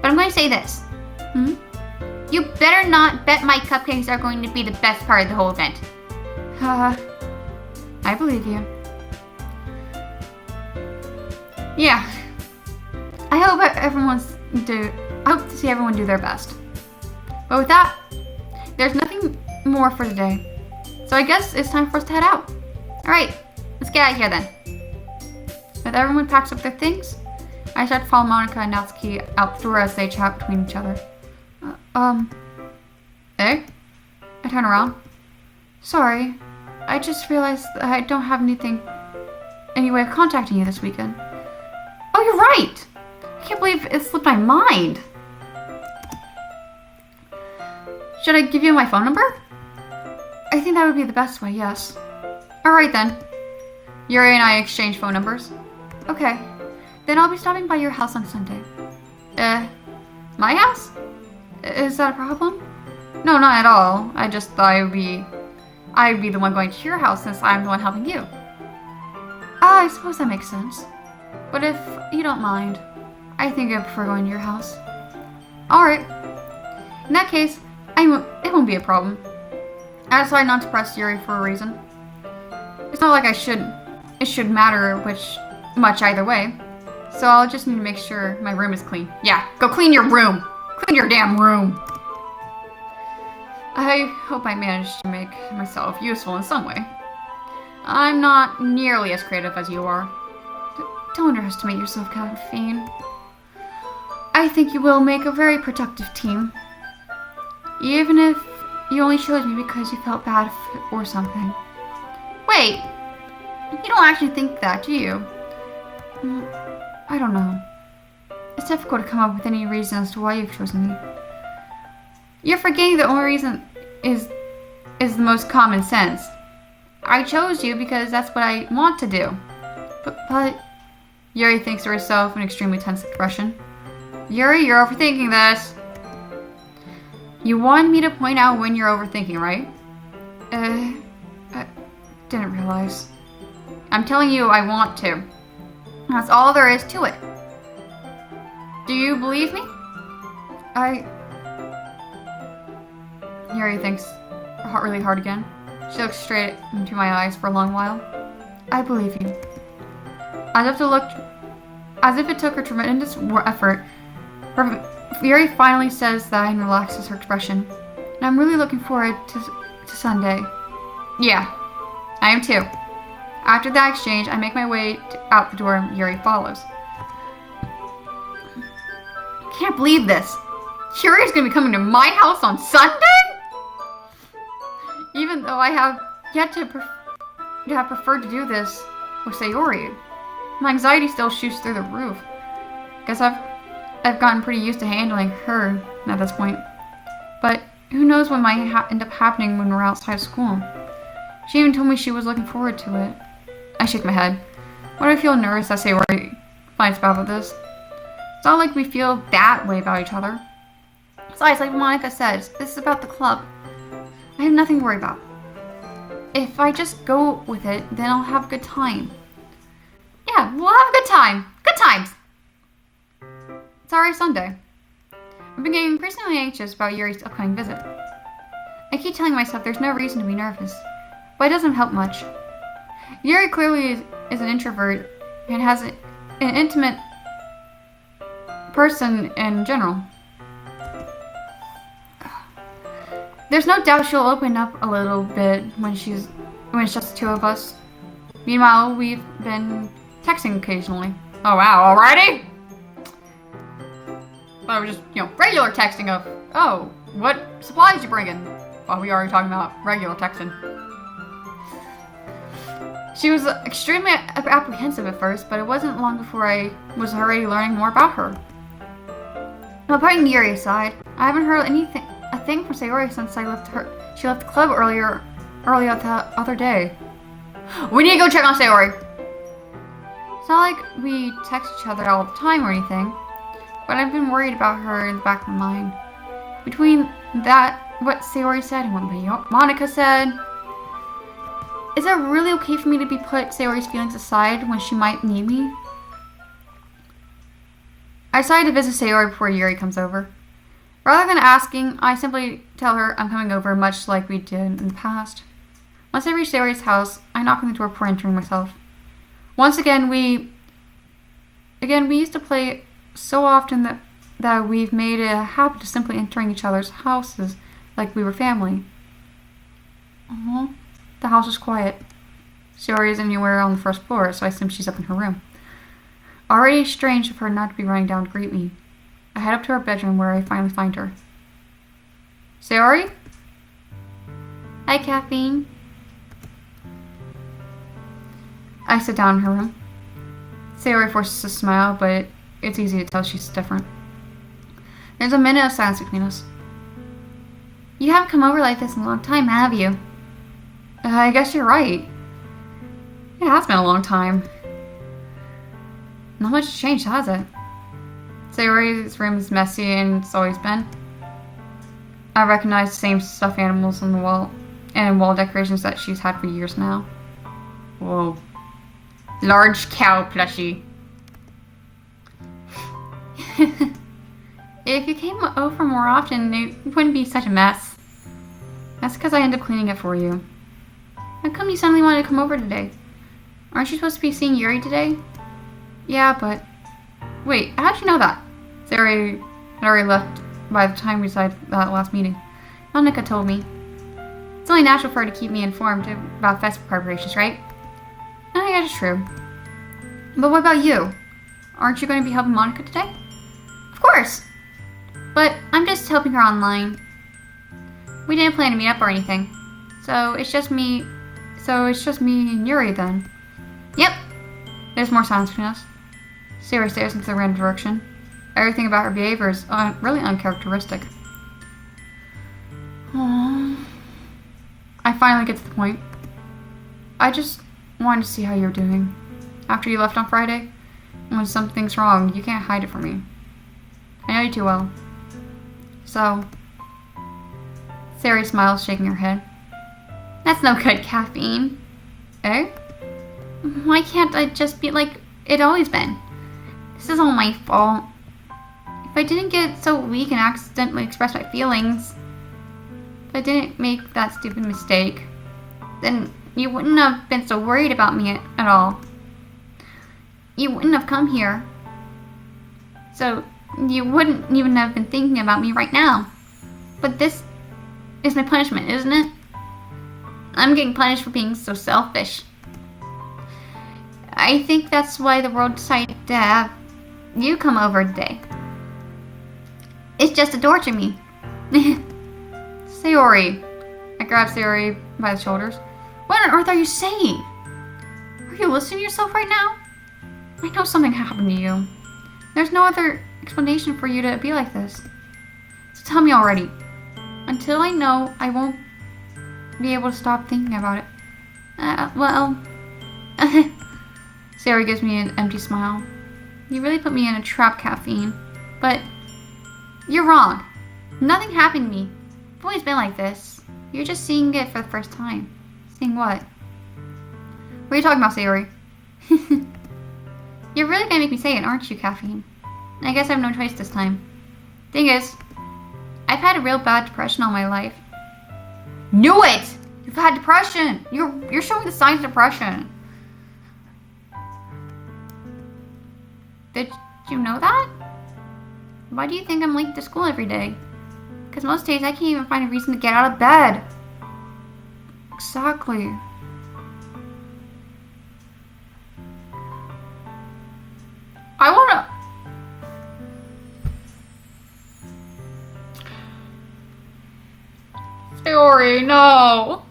But I'm going to say this. You better not bet my cupcakes are going to be the best part of the whole event. I believe you. Yeah. I hope to see everyone do their best. But with that, there's nothing more for today. So I guess it's time for us to head out. Alright, let's get out of here then. With everyone packs up their things, I start to follow Monica and Natsuki out the door as they chat between each other. Eh? I turn around. Sorry, I just realized that I don't have any way of contacting you this weekend. Oh, you're right! I can't believe it slipped my mind. Should I give you my phone number? I think that would be the best way, yes. Alright then. Yuri and I exchange phone numbers. Okay. Then I'll be stopping by your house on Sunday. My house? Is that a problem? No, not at all. I just thought I'd be the one going to your house since I'm the one helping you. I suppose that makes sense. But if you don't mind, I think I prefer going to your house. Alright. In that case, it won't be a problem. I decided not to press Yuri for a reason. It's not like it should matter much either way. So I'll just need to make sure my room is clean. Yeah, go clean your room! Clean your damn room! I hope I managed to make myself useful in some way. I'm not nearly as creative as you are. Don't underestimate yourself, Caffeine. I think you will make a very productive team. Even if you only chose me because you felt bad or something. Wait, you don't actually think that, do you? I don't know. It's difficult to come up with any reason as to why you've chosen me. You're forgetting the only reason is the most common sense. I chose you because that's what I want to do. But Yuri thinks to herself in extremely tense expression. Yuri, you're overthinking this. You wanted me to point out when you're overthinking, right? I didn't realize. I'm telling you I want to. That's all there is to it. Do you believe me? Yuri thinks really hard again. She looks straight into my eyes for a long while. I believe you. As if it took her tremendous effort, Yuri finally says that and relaxes her expression. And I'm really looking forward to Sunday. Yeah, I am too. After that exchange, I make my way out the door and Yuri follows. I can't believe this. Yuri's gonna be coming to my house on Sunday? Even though I have yet to have preferred to do this with Sayori, my anxiety still shoots through the roof. Guess I've gotten pretty used to handling her at this point. But who knows what might end up happening when we're outside school. She even told me she was looking forward to it. I shake my head. Why do I feel nervous that Sayori finds out about this? It's not like we feel that way about each other. Besides, like Monica says, this is about the club. I have nothing to worry about. If I just go with it, then I'll have a good time. Yeah, we'll have a good time. Good times! It's already Sunday. I've been getting increasingly anxious about Yuri's upcoming visit. I keep telling myself there's no reason to be nervous, but it doesn't help much. Yuri clearly is an introvert and has an intimate person in general. There's no doubt she'll open up a little bit when it's just the two of us. Meanwhile, we've been texting occasionally. Oh wow, already? Well, we're just, regular texting of, oh, what supplies you bringing? Well, we already talking about regular texting. She was extremely apprehensive at first, but it wasn't long before I was already learning more about her. Now, putting Yuri aside, I haven't heard a thing from Sayori since she left the club early the other day. We need to go check on Sayori. It's not like we text each other all the time or anything, but I've been worried about her in the back of my mind. Between that, what Sayori said and what Monica said, is it really okay for me to put Sayori's feelings aside when she might need me? I decided to visit Sayori before Yuri comes over. Rather than asking, I simply tell her I'm coming over, much like we did in the past. Once I reach Sayori's house, I knock on the door before entering myself. Once again, we used to play so often that we've made it a habit of simply entering each other's houses like we were family. The house is quiet. Sayori isn't anywhere on the first floor, so I assume she's up in her room. Already strange of her not to be running down to greet me. I head up to her bedroom where I finally find her. Sayori? Hi, Caffeine. I sit down in her room. Sayori forces a smile, but it's easy to tell she's different. There's a minute of silence between us. You haven't come over like this in a long time, have you? I guess you're right. It has been a long time. Not much has changed, has it? Sayori's room is messy and it's always been. I recognize the same stuffed animals on the wall and wall decorations that she's had for years now. Whoa. Large cow plushie. If you came over more often, it wouldn't be such a mess. That's because I end up cleaning it for you. How come you suddenly wanted to come over today? Aren't you supposed to be seeing Yuri today? Yeah, but... Wait, how'd you know that? Sayori had already left by the time we decided that last meeting. Monica told me. It's only natural for her to keep me informed about festival preparations, right? I guess it's true. But what about you? Aren't you going to be helping Monica today? Of course! But I'm just helping her online. We didn't plan to meet up or anything. So it's just me and Yuri then. Yep. There's more silence between us. Sayori stares into the random direction. Everything about her behavior is really uncharacteristic. Aww. I finally get to the point. I just wanted to see how you're doing. After you left on Friday, when something's wrong, you can't hide it from me. I know you too well. So, Sayori smiles, shaking her head. That's no good, Caffeine. Eh? Why can't I just be like it always been? This is all my fault. If I didn't get so weak and accidentally express my feelings, if I didn't make that stupid mistake, then you wouldn't have been so worried about me at all. You wouldn't have come here. So, you wouldn't even have been thinking about me right now. But this is my punishment, isn't it? I'm getting punished for being so selfish. I think that's why the world decided to have you come over today. It's just to torture me. Sayori. I grab Sayori by the shoulders. What on earth are you saying? Are you listening to yourself right now? I know something happened to you. There's no other explanation for you to be like this. So tell me already. Until I know, I won't be able to stop thinking about it. Well... Sayori gives me an empty smile. You really put me in a trap, Caffeine. But... you're wrong. Nothing happened to me. I've always been like this. You're just seeing it for the first time. Seeing what? What are you talking about, Sayori? You're really gonna make me say it, aren't you, Caffeine? I guess I have no choice this time. Thing is, I've had a real bad depression all my life. Knew it! You've had depression! You're showing the signs of depression. Did you know that? Why do you think I'm late to school every day? Because most days I can't even find a reason to get out of bed. Exactly. I wanna... Sayori, no!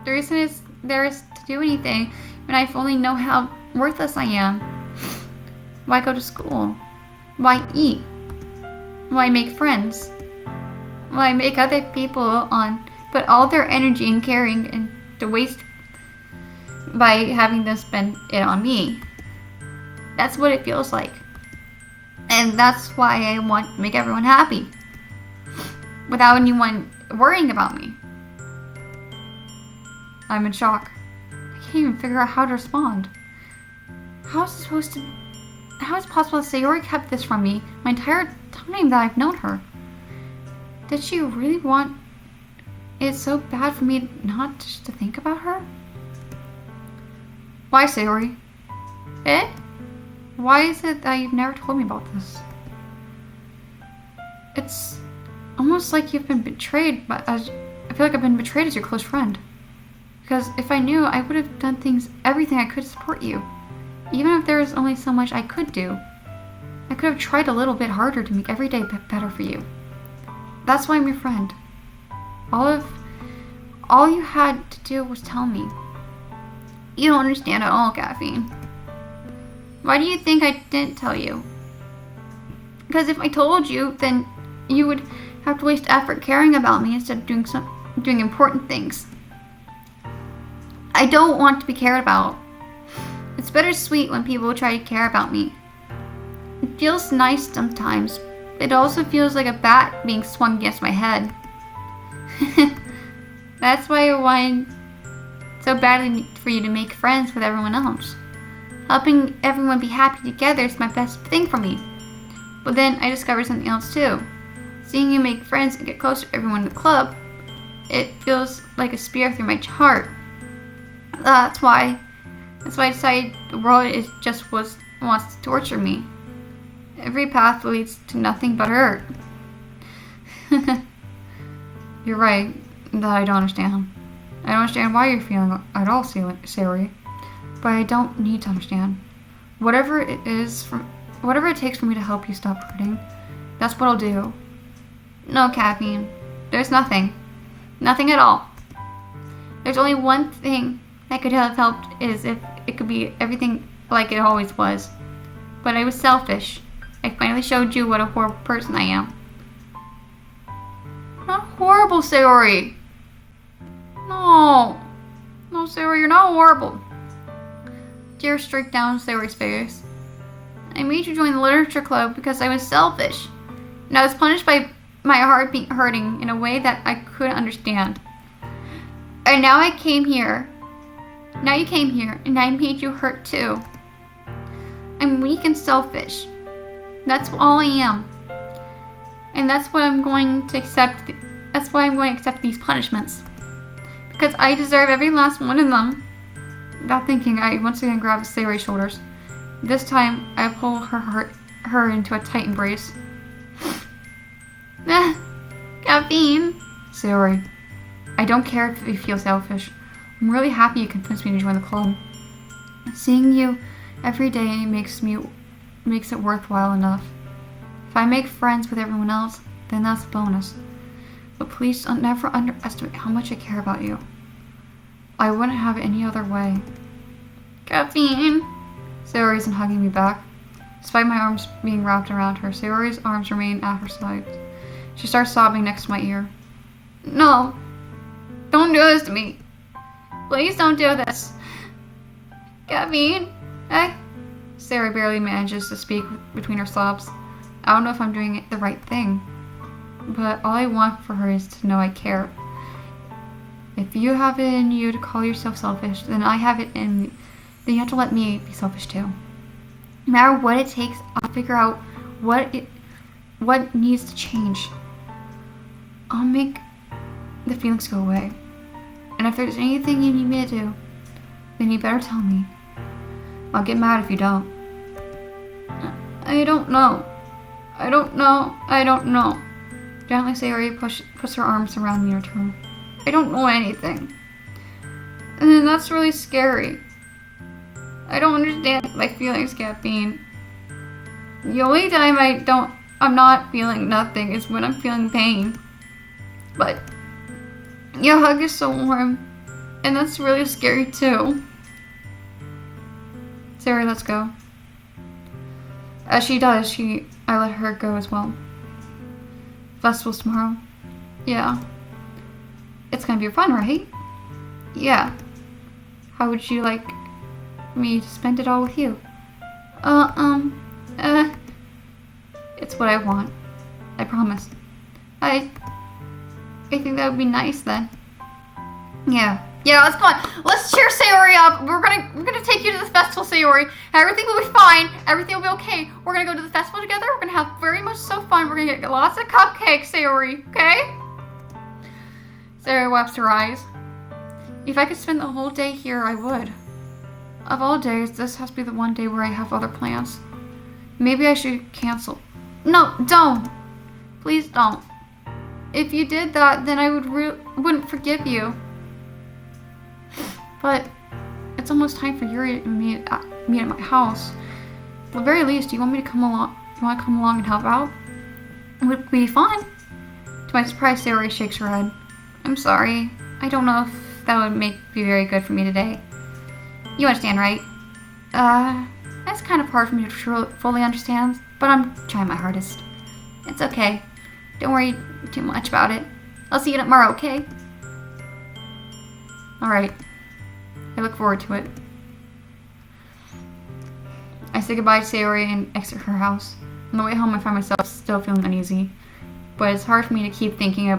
The reason is there is to do anything when I fully know how worthless I am. Why go to school? Why eat? Why make friends? Why make other people put all their energy and caring into waste by having them spend it on me? That's what it feels like. And that's why I want to make everyone happy. Without anyone worrying about me. I'm in shock. I can't even figure out how to respond. How is it possible that Sayori kept this from me my entire time that I've known her? Did she really want it so bad for me not just to think about her? Why, Sayori? Eh? Why is it that you've never told me about this? It's almost like you've been betrayed, but I feel like I've been betrayed as your close friend. Because if I knew, I would have done everything I could to support you. Even if there was only so much I could do. I could have tried a little bit harder to make every day better for you. That's why I'm your friend. All you had to do was tell me. You don't understand at all, Caffeine. Why do you think I didn't tell you? Because if I told you, then you would have to waste effort caring about me instead of doing important things. I don't want to be cared about. It's bittersweet when people try to care about me. It feels nice sometimes, but it also feels like a bat being swung against my head. That's why I wanted so badly for you to make friends with everyone else. Helping everyone be happy together is my best thing for me. But then I discovered something else too. Seeing you make friends and get closer to everyone in the club, it feels like a spear through my heart. That's why I decided the world wants to torture me. Every path leads to nothing but hurt. You're right that I don't understand. I don't understand why you're feeling at all, Sayori. But I don't need to understand. Whatever it takes for me to help you stop hurting, that's what I'll do. No, Caffeine. There's nothing. Nothing at all. There's only one thing that could have helped is if it could be everything like it always was. But I was selfish. I finally showed you what a horrible person I am. Not horrible, Sayori. No. No, Sayori, you're not horrible. Tears streaked down Sayori's face. I made you join the literature club because I was selfish. And I was punished by my heart hurting in a way that I couldn't understand. And now I came here. Now you came here, and I made you hurt too. I'm weak and selfish. That's all I am. And that's what I'm going to accept. That's why I'm going to accept these punishments. Because I deserve every last one of them. Without thinking, I once again grab Sayori's shoulders. This time, I pull her into a tight embrace. Caffeine. Sayori, I don't care if you feel selfish. I'm really happy you convinced me to join the club. Seeing you every day makes it worthwhile enough. If I make friends with everyone else, then that's a bonus. But please don't never underestimate how much I care about you. I wouldn't have it any other way. Caffeine. Sayori isn't hugging me back. Despite my arms being wrapped around her, Sayori's arms remain at her sides. She starts sobbing next to my ear. No. Don't do this to me. Please don't do this. Caffeine. Sayori barely manages to speak between her sobs. I don't know if I'm doing the right thing. But all I want for her is to know I care. If you have it in you to call yourself selfish, then I have it in me. Then you have to let me be selfish too. No matter what it takes, I'll figure out what needs to change. I'll make the feelings go away. And if there's anything you need me to do, then you better tell me. I'll get mad if you don't. I don't know. I don't know. I don't know. Gently Sayori puts her arms around me in return. I don't know anything. And that's really scary. I don't understand my feelings, Caffeine. The only time I'm not feeling nothing is when I'm feeling pain. But your hug is so warm, and that's really scary too. Sayori, let's go. As she does, I let her go as well. Festival's tomorrow. Yeah. It's gonna be fun, right? Yeah. How would you like me to spend it all with you? It's what I want. I promise. I think that would be nice then. Yeah, let's go on. Let's cheer Sayori up. We're gonna take you to this festival, Sayori. Everything will be fine. Everything will be okay. We're gonna go to the festival together. We're gonna have very much so fun. We're gonna get lots of cupcakes, Sayori. Okay? Sayori wipes her eyes. If I could spend the whole day here, I would. Of all days, this has to be the one day where I have other plans. Maybe I should cancel. No, don't. Please don't. If you did that, then I wouldn't forgive you. But it's almost time for Yuri and me at my house. At the very least, do you want me to come along? You want to come along and help out? It would be fun. To my surprise, Sayori shakes her head. I'm sorry. I don't know if that would be very good for me today. You understand, right? It's kind of hard for me to fully understand, but I'm trying my hardest. It's okay. Don't worry too much about it. I'll see you tomorrow, okay? Alright. I look forward to it. I say goodbye to Sayori and exit her house. On the way home, I find myself still feeling uneasy, but it's hard for me to keep thinking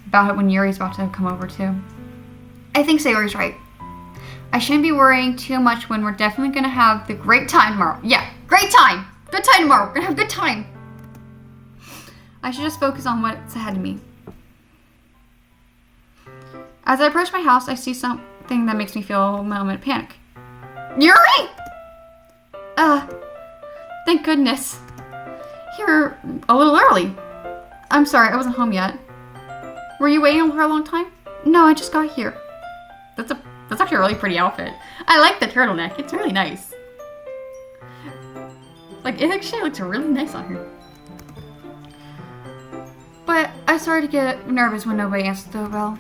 about it when Yuri's about to come over too. I think Sayori's right. I shouldn't be worrying too much when we're definitely gonna have the great time tomorrow. Yeah, great time! Good time tomorrow. We're gonna have a good time. I should just focus on what's ahead of me. As I approach my house, I see something that makes me feel a moment of panic. Yuri! Thank goodness. You're a little early. I'm sorry, I wasn't home yet. Were you waiting for a long time? No, I just got here. That's actually a really pretty outfit. I like the turtleneck. It's really nice. Like, it actually looks really nice on her. But I started to get nervous when nobody answered the bell.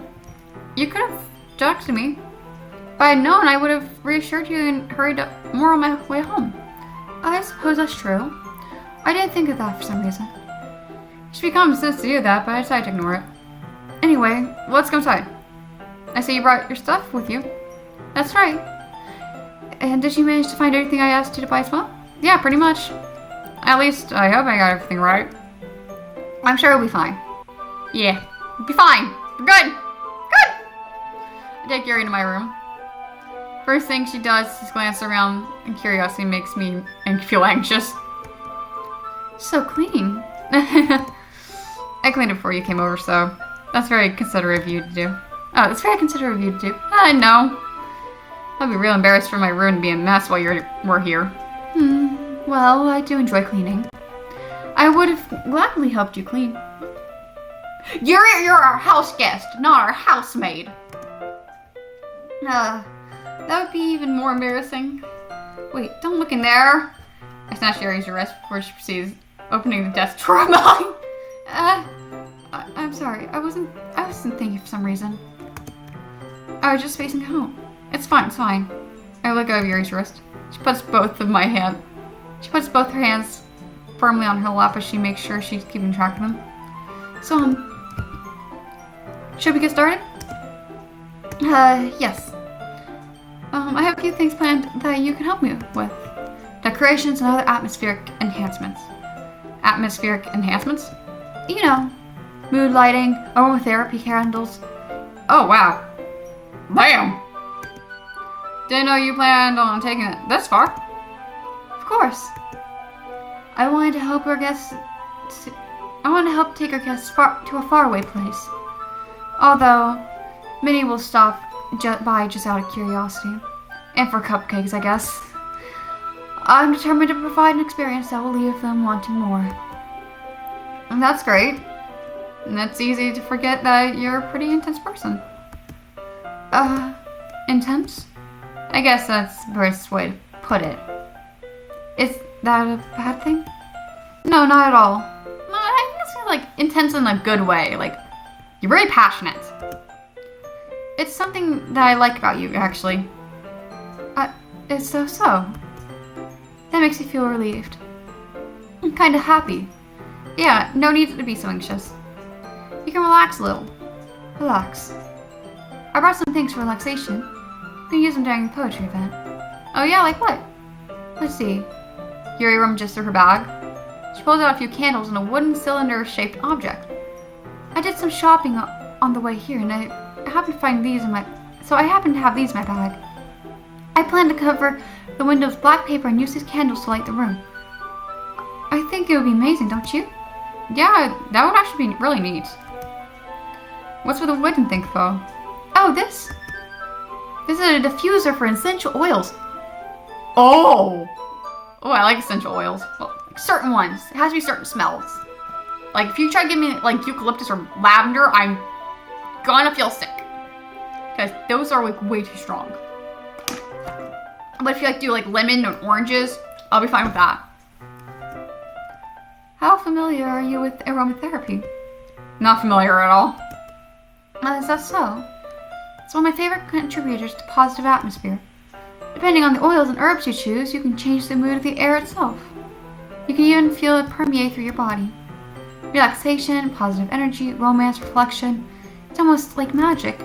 You could have texted me. If I had known, I would have reassured you and hurried up more on my way home. I suppose that's true. I didn't think of that for some reason. It should be common sense to do that, but I decided to ignore it. Anyway, let's go inside. I see you brought your stuff with you. That's right. And did you manage to find everything I asked you to buy as well? Yeah, pretty much. At least, I hope I got everything right. I'm sure it'll be fine. Yeah, it'll be fine. We're good. Good! I take Yuri into my room. First thing she does is glance around, and curiosity makes me feel anxious. So clean. I cleaned it before you came over, so that's very considerate of you to do. Oh, it's very considerate of you to do. I know. I'd be real embarrassed for my room to be a mess while we're here. Well, I do enjoy cleaning. I would have gladly helped you clean. You're our house guest, not our housemaid. That would be even more embarrassing. Wait, don't look in there. I snatched Yuri's wrist before she proceeds opening the desk drawer behind. I'm sorry. I wasn't thinking for some reason. I was just facing home. It's fine, it's fine. I let go of Yuri's wrist. She puts both her hands firmly on her lap as she makes sure she's keeping track of them. So, should we get started? Yes. I have a few things planned that you can help me with. Decorations and other atmospheric enhancements. Atmospheric enhancements? You know, mood lighting, aromatherapy candles. Oh, wow. Bam! Didn't know you planned on taking it this far. Of course. I wanted to help take our guests to a faraway place. Although, many will stop by just out of curiosity. And for cupcakes, I guess. I'm determined to provide an experience that will leave them wanting more. And that's great. And it's easy to forget that you're a pretty intense person. Intense? I guess that's the best way to put it. Is that a bad thing? No, not at all. No, I guess you're like intense in a good way. Like, you're very passionate. It's something that I like about you, actually. It's so. That makes me feel relieved. I'm kinda happy. Yeah, no need to be so anxious. You can relax a little. Relax. I brought some things for relaxation. You can use them during the poetry event. Oh yeah, like what? Let's see. Yuri rummages through her bag. She pulls out a few candles and a wooden cylinder-shaped object. I did some shopping on the way here, and I happened to find these in my... So I happen to have these in my bag. I plan to cover the windows with black paper and use these candles to light the room. I think it would be amazing, don't you? Yeah, that would actually be really neat. What's with the wooden thing, though? Oh, this? This is a diffuser for essential oils. Oh! Oh, I like essential oils. Well, certain ones. It has to be certain smells. Like, if you try to give me, like, eucalyptus or lavender, I'm gonna feel sick. Because those are, like, way too strong. But if you, like, do, like, lemon or oranges, I'll be fine with that. How familiar are you with aromatherapy? Not familiar at all. Is that so? It's one of my favorite contributors to positive atmosphere. Depending on the oils and herbs you choose, you can change the mood of the air itself. You can even feel it permeate through your body. Relaxation, positive energy, romance, reflection. It's almost like magic.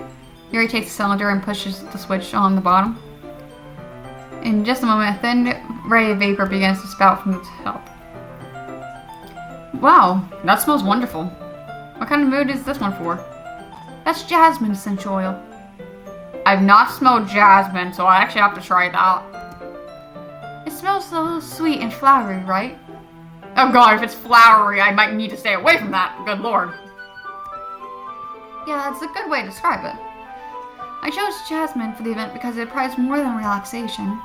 Yuri takes the cylinder and pushes the switch on the bottom. In just a moment, a thin ray of vapor begins to spout from the top. Wow, that smells wonderful. What kind of mood is this one for? That's jasmine essential oil. I've not smelled jasmine, so I actually have to try that. It smells a little sweet and flowery, right? Oh god, if it's flowery, I might need to stay away from that. Good lord. Yeah, that's a good way to describe it. I chose jasmine for the event because it provides more than relaxation.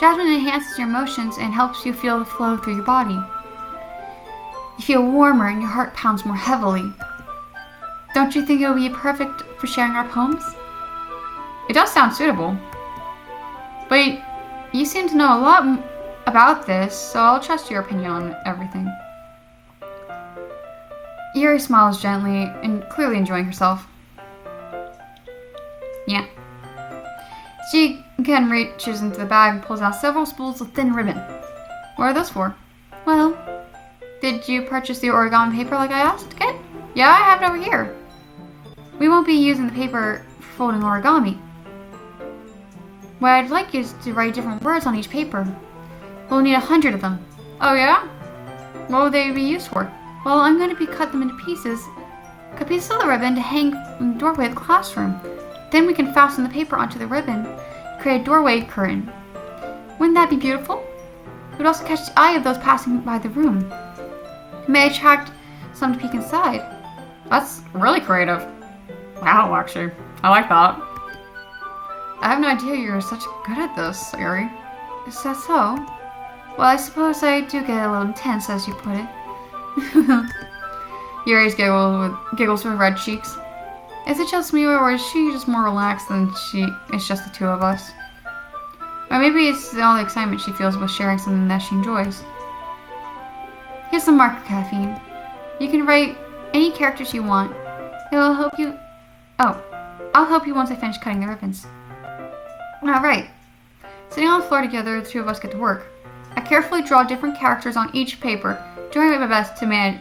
Jasmine enhances your emotions and helps you feel the flow through your body. You feel warmer and your heart pounds more heavily. Don't you think it would be perfect for sharing our poems? It does sound suitable. But you seem to know a lot about this, so I'll trust your opinion on everything. Yuri smiles gently and clearly enjoying herself. Yeah. She again reaches into the bag and pulls out several spools of thin ribbon. What are those for? Well, did you purchase the origami paper like I asked, Kit? Yeah, I have it over here. We won't be using the paper for folding origami. What I'd like is to write different words on each paper. We'll need 100 of them. Oh yeah? What will they be used for? Well, I'm going to cut them into pieces. Cut pieces of the ribbon to hang in the doorway of the classroom. Then we can fasten the paper onto the ribbon, create a doorway curtain. Wouldn't that be beautiful? It would also catch the eye of those passing by the room. It may attract some to peek inside. That's really creative. Wow, actually. I like that. I have no idea you're such good at this, Yuri. Is that so? Well, I suppose I do get a little intense, as you put it. Yuri's giggles with red cheeks. Is it just me, or is she just more relaxed than it's just the two of us? Or maybe it's all the excitement she feels with sharing something that she enjoys. Here's some marker caffeine. You can write any characters you want. It'll help you... Oh, I'll help you once I finish cutting the ribbons. Alright. Sitting on the floor together, the two of us get to work. I carefully draw different characters on each paper, doing my best to manage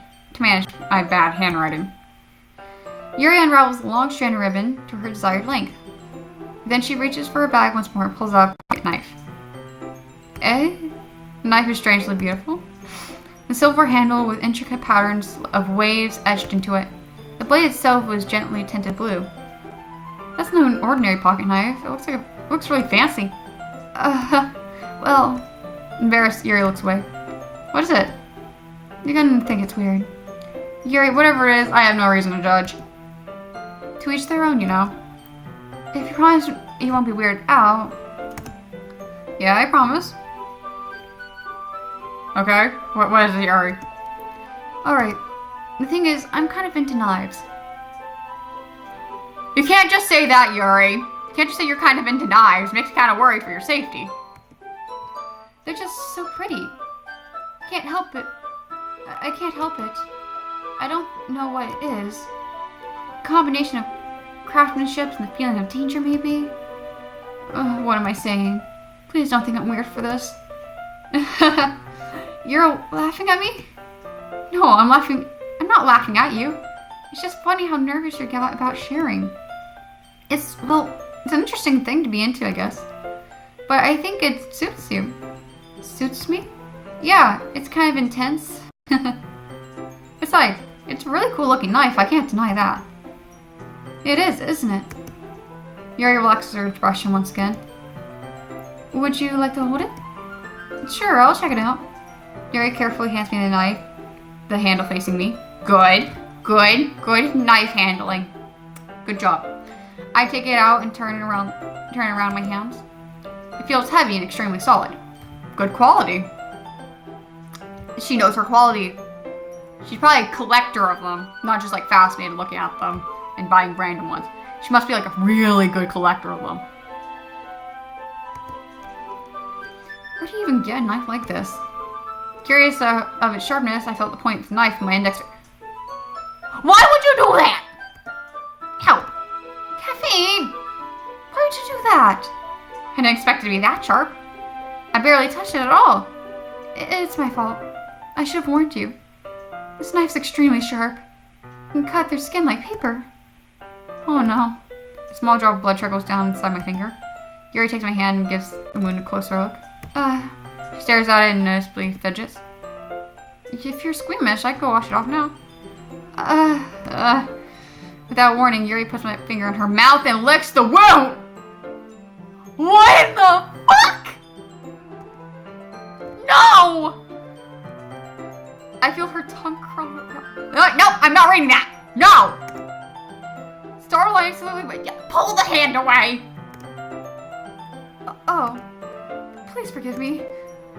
my bad handwriting. Yuri unravels the long strand of ribbon to her desired length. Then she reaches for her bag once more and pulls out a knife. The knife is strangely beautiful. The silver handle with intricate patterns of waves etched into it. The blade itself was gently tinted blue. That's not an ordinary pocket knife. It looks really fancy. Well, Embarrassed, Yuri looks away. What is it? You're gonna think it's weird. Yuri, whatever it is, I have no reason to judge. To each their own, you know. If you promise you won't be weirded out. Yeah, I promise. Okay, what is it, Yuri? Alright, the thing is, I'm kind of into knives. You can't just say that, Yuri. You can't just say you're kind of into knives. It makes me kind of worried for your safety. They're just so pretty. Can't help it. I can't help it. I don't know what it is. A combination of craftsmanship and the feeling of danger, maybe? What am I saying? Please don't think I'm weird for this. You're laughing at me? No, I'm not laughing at you. It's just funny how nervous you get about sharing. It's an interesting thing to be into, I guess. But I think it suits you. Suits me? Yeah, it's kind of intense. Besides, it's a really cool looking knife, I can't deny that. It is, isn't it? Yuri relaxes her expression once again. Would you like to hold it? Sure, I'll check it out. Yuri carefully hands me the knife, the handle facing me. Good knife handling. Good job. I take it out and turn it around my hands. It feels heavy and extremely solid. Good quality. She knows her quality. She's probably a collector of them, not just like fascinated looking at them and buying random ones. She must be like a really good collector of them. Where do you even get a knife like this? Curious of its sharpness, I felt the point of the knife in my index. Why would you do that? Help! Caffeine! Why would you do that? I didn't expect it to be that sharp. I barely touched it at all. It's my fault. I should have warned you. This knife's extremely sharp. It can cut through skin like paper. Oh no. A small drop of blood trickles down inside my finger. Yuri takes my hand and gives the wound a closer look. She stares at it and noticeably fidgets. If you're squeamish, I could go wash it off now. Without warning, Yuri puts my finger in her mouth and licks the wound! What in the fuck?! No! I feel her tongue curl. No, I'm not reading that! No! Starlight slowly, but yeah, pull the hand away! Oh. Please forgive me.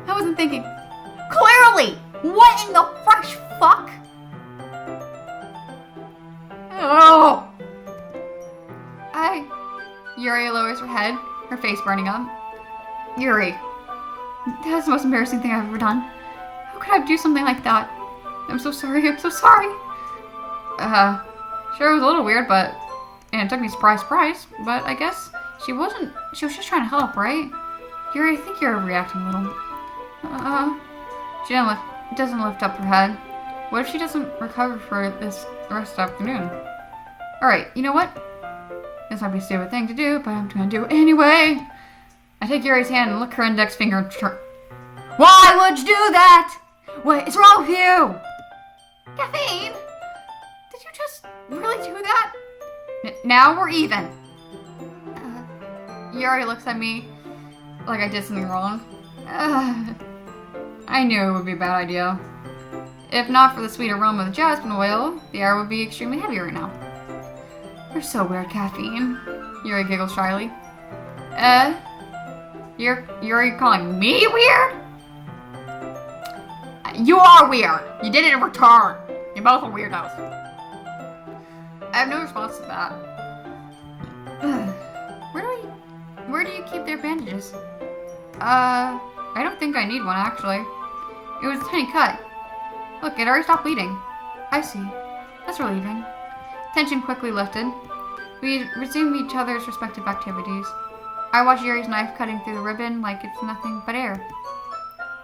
I wasn't thinking. Clearly! What in the fresh fuck? Oh! Yuri lowers her head, her face burning up. Yuri, that's the most embarrassing thing I've ever done. How could I do something like that? I'm so sorry, I'm so sorry. Sure it was a little weird, and it took me surprise, but I guess she was just trying to help, right? Yuri, I think you're reacting a little. She doesn't lift up her head. What if she doesn't recover for the rest of the afternoon? Alright, you know what? This might be a stupid thing to do, but I'm gonna do it anyway. I take Yuri's hand and lick her index finger and Why would you do that? What is wrong with you? Caffeine? Did you just really do that? Now we're even. Yuri looks at me like I did something wrong. I knew it would be a bad idea. If not for the sweet aroma of the jasmine oil, the air would be extremely heavy right now. You're so weird, Caffeine. Yuri giggles shyly. You're calling me weird? You are weird. You did it in return. You both are weirdos. I have no response to that. Where do you keep their bandages? I don't think I need one, actually. It was a tiny cut. Look, it already stopped bleeding. I see. That's relieving. Tension quickly lifted. We resumed each other's respective activities. I watched Yuri's knife cutting through the ribbon like it's nothing but air.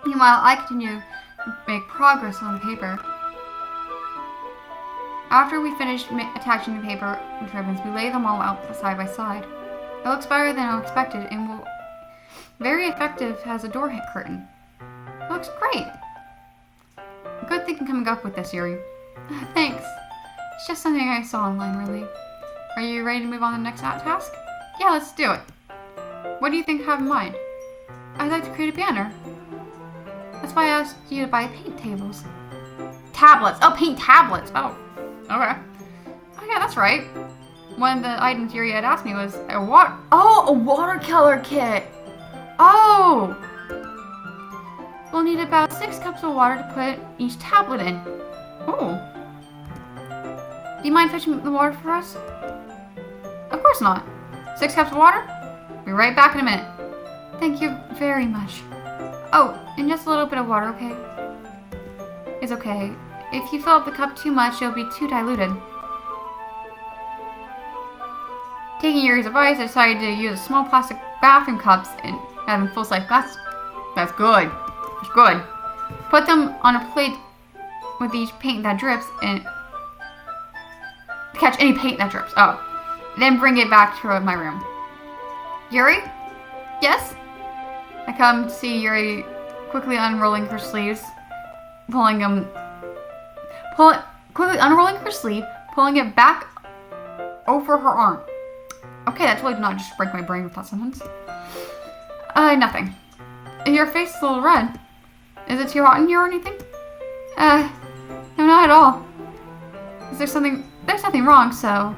Meanwhile, I continue to make progress on the paper. After we finished attaching the paper with ribbons, we lay them all out side by side. It looks better than I expected and will very effective as a door curtain. It looks great. Good thinking coming up with this, Yuri. Thanks. It's just something I saw online, really. Are you ready to move on to the next task? Yeah, let's do it. What do you think I have in mind? I'd like to create a banner. That's why I asked you to buy paint tables. Tablets. Oh, paint tablets. Oh, okay. Oh yeah, that's right. One of the items Yuri had asked me was a watercolor kit. Oh! We'll need about 6 cups of water to put each tablet in. Oh. Do you mind fetching the water for us? Of course not. 6 cups of water? Be right back in a minute. Thank you very much. Oh, and just a little bit of water, okay? It's okay. If you fill up the cup too much, it'll be too diluted. Taking Yuri's advice, I decided to use small plastic bathroom cups and having full-size glass. That's good. That's good. Put them on a plate with each paint that drips and catch any paint that drips. Oh. Then bring it back to my room. Yuri? Yes? I come to see Yuri quickly unrolling her sleeves, quickly unrolling her sleeve, pulling it back over her arm. Okay, that totally did not just break my brain with that sentence. Nothing. Your face is a little red. Is it too hot in here or anything? No, not at all. There's nothing wrong, so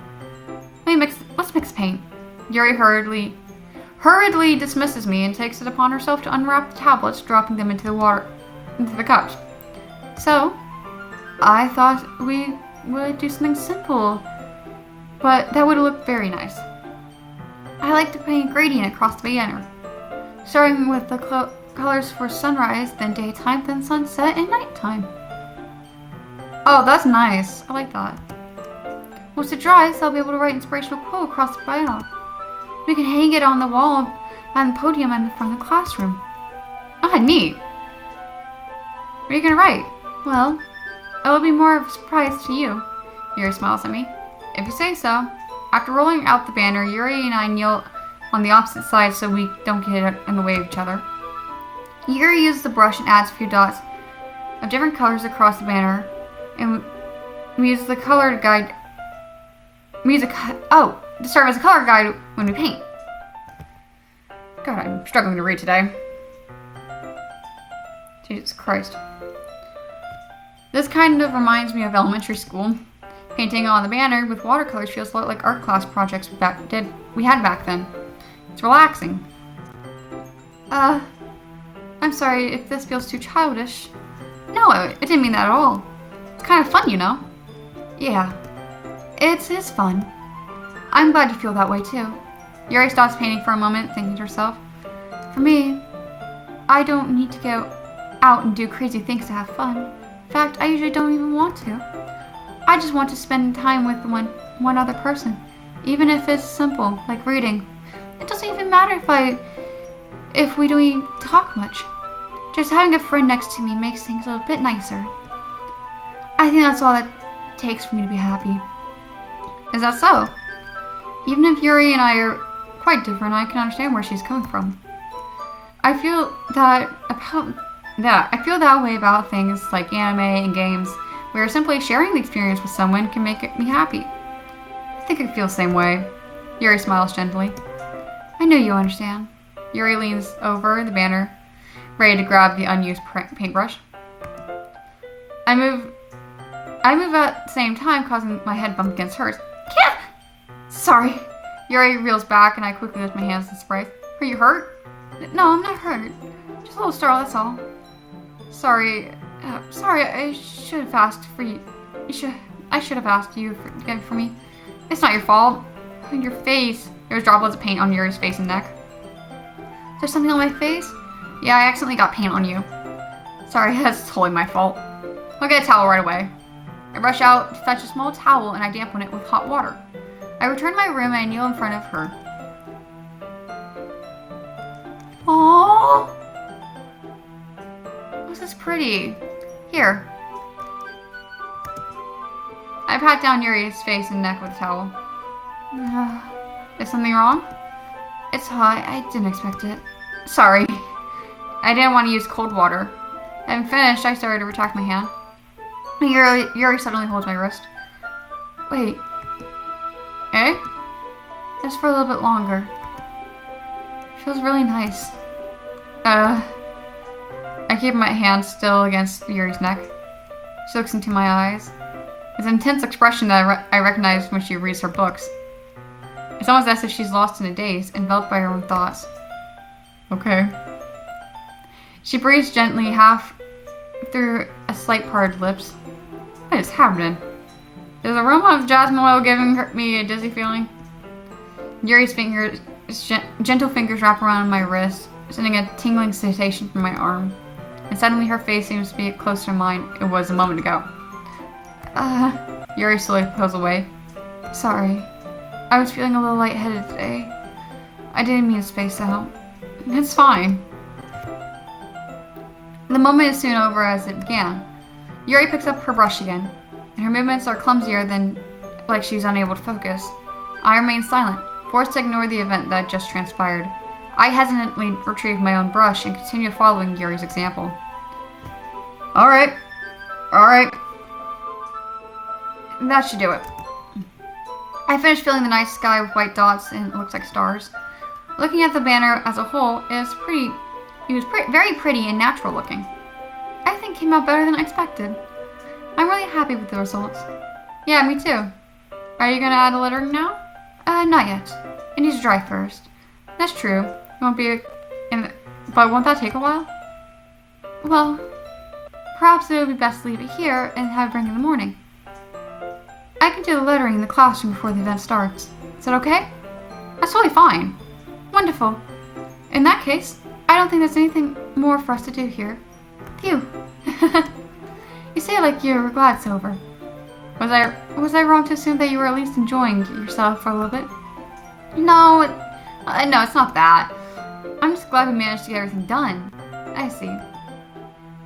let's mix paint. Yuri hurriedly dismisses me and takes it upon herself to unwrap the tablets, dropping them into the cups. So, I thought we would do something simple, but that would look very nice. I like to paint gradient across the banner, starting with the colors for sunrise, then daytime, then sunset, and nighttime. Oh, that's nice. I like that. Once it dries, I'll be able to write inspirational quote across the banner. We can hang it on the wall and the podium in front of the classroom. Ah, neat. What are you gonna write? Well, it'll be more of a surprise to you. Yuri smiles at me. If you say so. After rolling out the banner, Yuri and I kneel on the opposite side so we don't get in the way of each other. Yuri uses the brush and adds a few dots of different colors across the banner, and we use the color guide. To serve as a color guide when we paint. God, I'm struggling to read today. Jesus Christ. This kind of reminds me of elementary school. Painting on the banner with watercolors feels a lot like art class projects we had back then. It's relaxing. I'm sorry if this feels too childish. No, I didn't mean that at all. It's kind of fun, you know? Yeah, it is fun. I'm glad you feel that way too. Yuri stops painting for a moment, thinking to herself. For me, I don't need to go out and do crazy things to have fun. In fact, I usually don't even want to. I just want to spend time with one other person, even if it's simple, like reading. It doesn't even matter if we don't even talk much. Just having a friend next to me makes things a bit nicer. I think that's all it takes for me to be happy. Is that so? Even if Yuri and I are quite different, I can understand where she's coming from. I feel that way about things like anime and games, where simply sharing the experience with someone can make me happy. I think I feel the same way. Yuri smiles gently. I know you understand. Yuri leans over the banner, ready to grab the unused paintbrush. I move at the same time, causing my head bump against hers. Can't! Sorry. Yuri reels back, and I quickly lift my hands in surprise. Are you hurt? No, I'm not hurt. Just a little startled, that's all. Sorry, I should have asked for you. I should have asked you to get it for me. It's not your fault. Your face. There's droplets of paint on Yuri's face and neck. Is there something on my face? Yeah, I accidentally got paint on you. Sorry, that's totally my fault. I'll get a towel right away. I rush out to fetch a small towel and I dampen it with hot water. I return to my room and I kneel in front of her. Aww! This is pretty. Here. I pat down Yuri's face and neck with a towel. Is something wrong? It's hot. I didn't expect it. Sorry. I didn't want to use cold water. Having finished, I started to retract my hand. Yuri suddenly holds my wrist. Wait. Eh? Just for a little bit longer. Feels really nice. I keep my hand still against Yuri's neck. She looks into my eyes. It's an intense expression that I recognize when she reads her books. It's almost as if she's lost in a daze, enveloped by her own thoughts. Okay. She breathes gently, half through a slight parted lips. What is happening? Is the aroma of jasmine oil giving me a dizzy feeling? Yuri's fingers, gentle fingers wrap around my wrist, sending a tingling sensation from my arm. And suddenly her face seems to be closer to mine it was a moment ago. Yuri slowly pulls away. Sorry. I was feeling a little lightheaded today. I didn't mean to space out. It's fine. The moment is soon over as it began. Yuri picks up her brush again, and her movements are clumsier than like she's unable to focus. I remain silent, forced to ignore the event that had just transpired. I hesitantly retrieve my own brush and continue following Yuri's example. Alright. That should do it. I finished filling the night sky with white dots and it looks like stars. Looking at the banner as a whole, it was very pretty and natural looking. I think it came out better than I expected. I'm really happy with the results. Yeah, me too. Are you gonna add a lettering now? Not yet. It needs to dry first. That's true. It won't be but won't that take a while? Well, perhaps it would be best to leave it here and have it bring in the morning. I can do the lettering in the classroom before the event starts. Is that okay? That's totally fine. Wonderful. In that case, I don't think there's anything more for us to do here. Phew. You say it like you're glad it's over. Was I wrong to assume that you were at least enjoying yourself for a little bit? No, it's not that. I'm just glad we managed to get everything done. I see.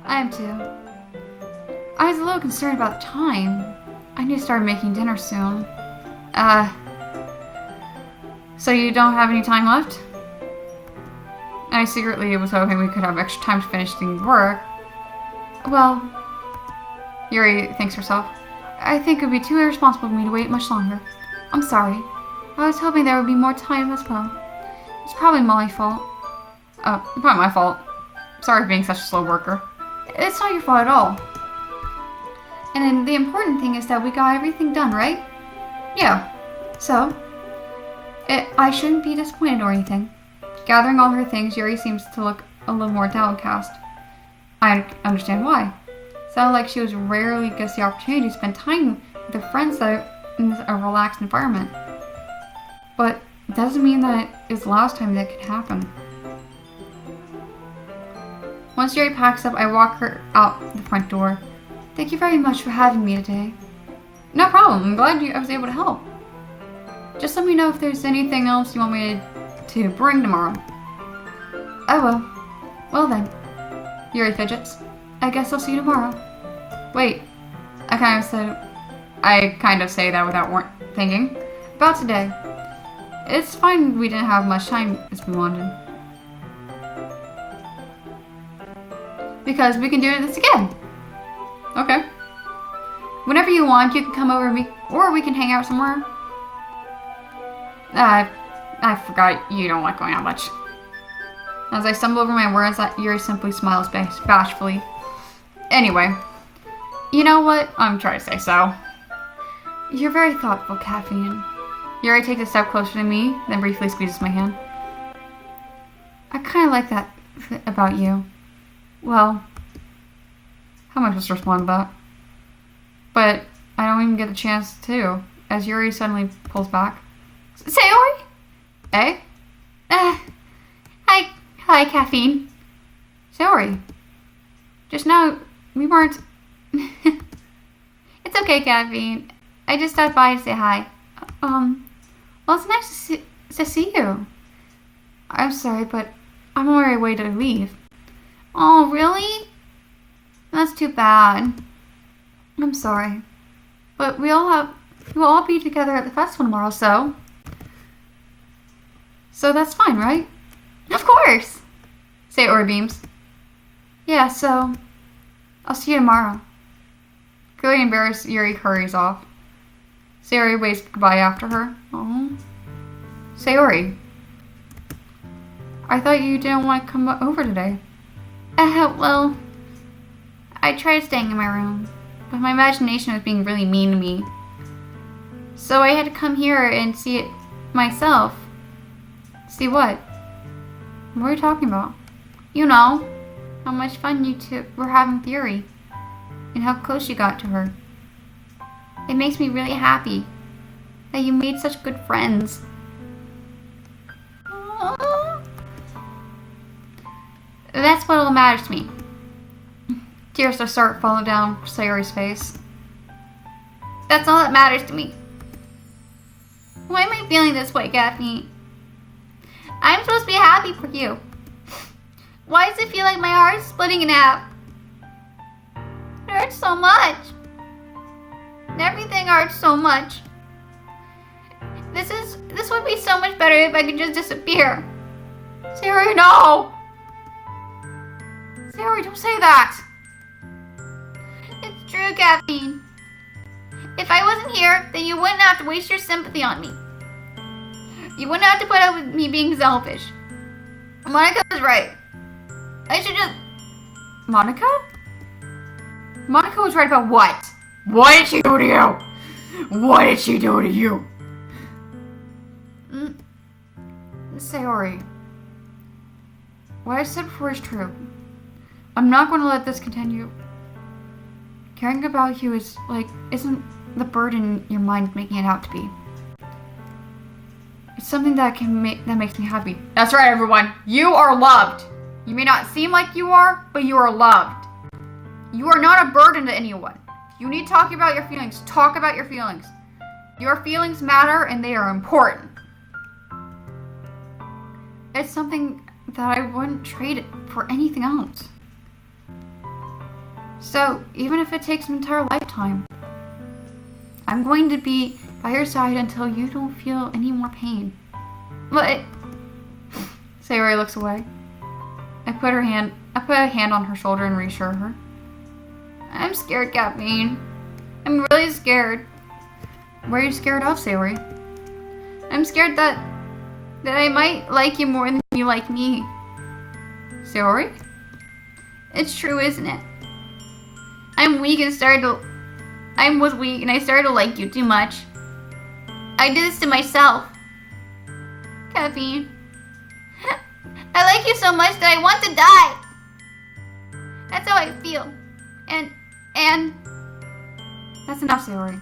I am too. I was a little concerned about the time. I need to start making dinner soon. So you don't have any time left? I secretly was hoping we could have extra time to finish the work. Well, Yuri thinks herself. I think it would be too irresponsible for me to wait much longer. I'm sorry. I was hoping there would be more time as well. It's probably my fault. Oh, probably my fault. Sorry for being such a slow worker. It's not your fault at all. And then the important thing is that we got everything done, right? Yeah. So, I shouldn't be disappointed or anything. Gathering all her things, Yuri seems to look a little more downcast. I understand why. Sounded like she was rarely gets the opportunity to spend time with her friends that are in a relaxed environment. But it doesn't mean that it's the last time that could happen. Once Yuri packs up, I walk her out the front door. Thank you very much for having me today. No problem. I'm glad I was able to help. Just let me know if there's anything else you want me to bring tomorrow. I will. Well then. Yuri fidgets. I guess I'll see you tomorrow. Wait. I kind of say that without thinking. About today. It's fine we didn't have much time as we wanted. Because we can do this again. Okay. Whenever you want, you can come over or we can hang out somewhere. I forgot you don't like going out much. As I stumble over my words, Yuri simply smiles bashfully. Anyway, you know what? I'm trying to say so. You're very thoughtful, Caffeine. Yuri takes a step closer to me, then briefly squeezes my hand. I kind of like that about you. Well, how am I supposed to respond to that? But I don't even get the chance to, as Yuri suddenly pulls back. Sayori? Eh? Hi, Caffeine. Sayori. Just now, we weren't... It's okay, Caffeine. I just stopped by to say hi. Well, it's nice to see you. I'm sorry, but I'm on my way to leave. Oh, really? That's too bad. I'm sorry. But we'll all be together at the festival tomorrow, so... So that's fine, right? Of course! Sayori beams. Yeah, so... I'll see you tomorrow. Clearly embarrassed, Yuri hurries off. Sayori waves goodbye after her. Oh. Sayori. I thought you didn't want to come over today. Well, I tried staying in my room, but my imagination was being really mean to me. So I had to come here and see it myself. See what? What are you talking about? You know, how much fun you two were having with Yuri, and how close you got to her. It makes me really happy that you made such good friends. That's what all matters to me. Tears start falling down Sayori's face. That's all that matters to me. Why am I feeling this way, Gaffney? I'm supposed to be happy for you. Why does it feel like my heart is splitting in half? It hurts so much. Everything hurts so much. This would be so much better if I could just disappear. Sayori, no! Sayori, don't say that! It's true, Caffeine. If I wasn't here, then you wouldn't have to waste your sympathy on me. You wouldn't have to put up with me being selfish. Monica was right. I should just... Monica? Monica was right about what? What did she do to you? What did she do to you? Sayori. What I said before is true. I'm not going to let this continue. Caring about you isn't the burden your mind's making it out to be. It's something that makes me happy. That's right, everyone. You are loved. You may not seem like you are, but you are loved. You are not a burden to anyone. You need to talk about your feelings. Talk about your feelings. Your feelings matter and they are important. It's something that I wouldn't trade it for anything else. So, even if it takes an entire lifetime, I'm going to be by your side until you don't feel any more pain. But Sayori looks away. I put a hand on her shoulder and reassure her. I'm scared, Caffeine. I'm really scared. What are you scared of, Sayori? I'm scared that I might like you more than you like me. Sayori? It's true, isn't it? I was weak and I started to like you too much. I did this to myself. Caffeine. I like you so much that I want to die. That's how I feel. And that's enough, Sayori.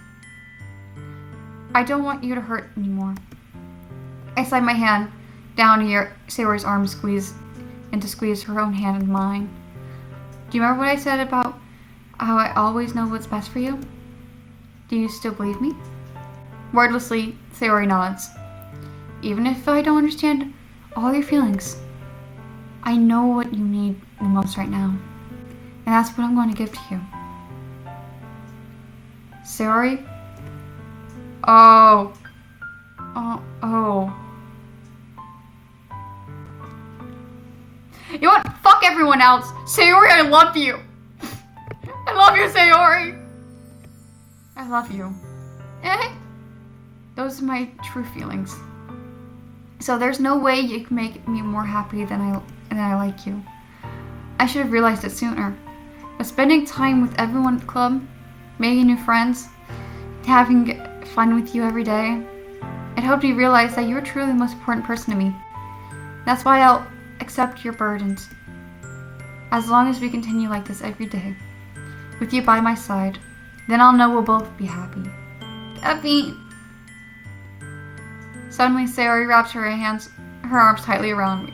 I don't want you to hurt anymore. I slide my hand down Sayori's arm, squeeze her own hand in mine. Do you remember what I said about how I always know what's best for you? Do you still believe me? Wordlessly, Sayori nods. Even if I don't understand all your feelings, I know what you need the most right now. And that's what I'm going to give to you. Sayori? Oh. You know what? Fuck everyone else. Sayori, I love you. I love you, Sayori. I love you. Those are my true feelings. So there's no way you can make me more happy than I like you. I should have realized it sooner. But spending time with everyone at the club, making new friends, having fun with you every day, it helped me realize that you're truly the most important person to me. That's why I'll accept your burdens. As long as we continue like this every day, with you by my side, then I'll know we'll both be happy. Happy. Suddenly, Sayori wraps her arms tightly around me.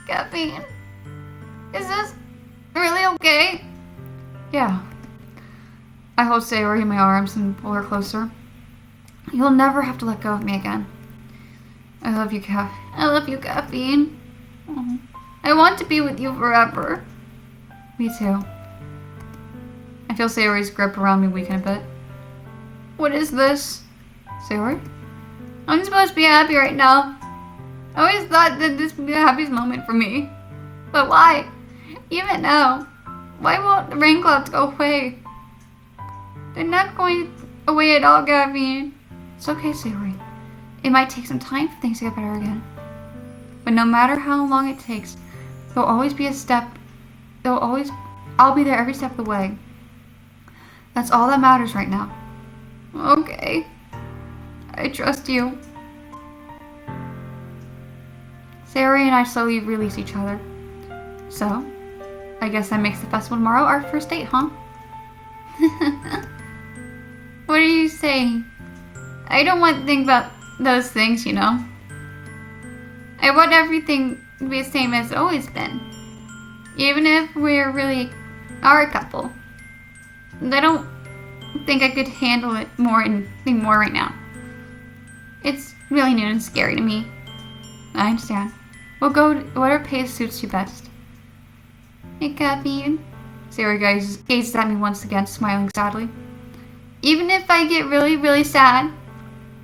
Caffeine, is this really okay? Yeah. I hold Sayori in my arms and pull her closer. You'll never have to let go of me again. I love you, Caffeine. Oh, I want to be with you forever. Me too. I feel Sayori's grip around me weaken a bit. What is this? Sayori? I'm supposed to be happy right now. I always thought that this would be the happiest moment for me. But why? Even now, why won't the rain clouds go away? They're not going away at all, Caffeine. It's okay, Sayori. it might take some time for things to get better again. But no matter how long it takes, there'll always be a step. I'll be there every step of the way. That's all that matters right now. Okay. I trust you. Sayori and I slowly release each other. So, I guess that makes the festival tomorrow our first date, huh? What are you saying? I don't want to think about those things, you know. I want everything to be the same as it's always been. Even if we're really are a couple. I don't think I could handle it anything more right now. It's really new and scary to me. I understand. We'll go whatever pace suits you best. Hey, Caffeine. Sayori gazes at me once again, smiling sadly. Even if I get really, really sad,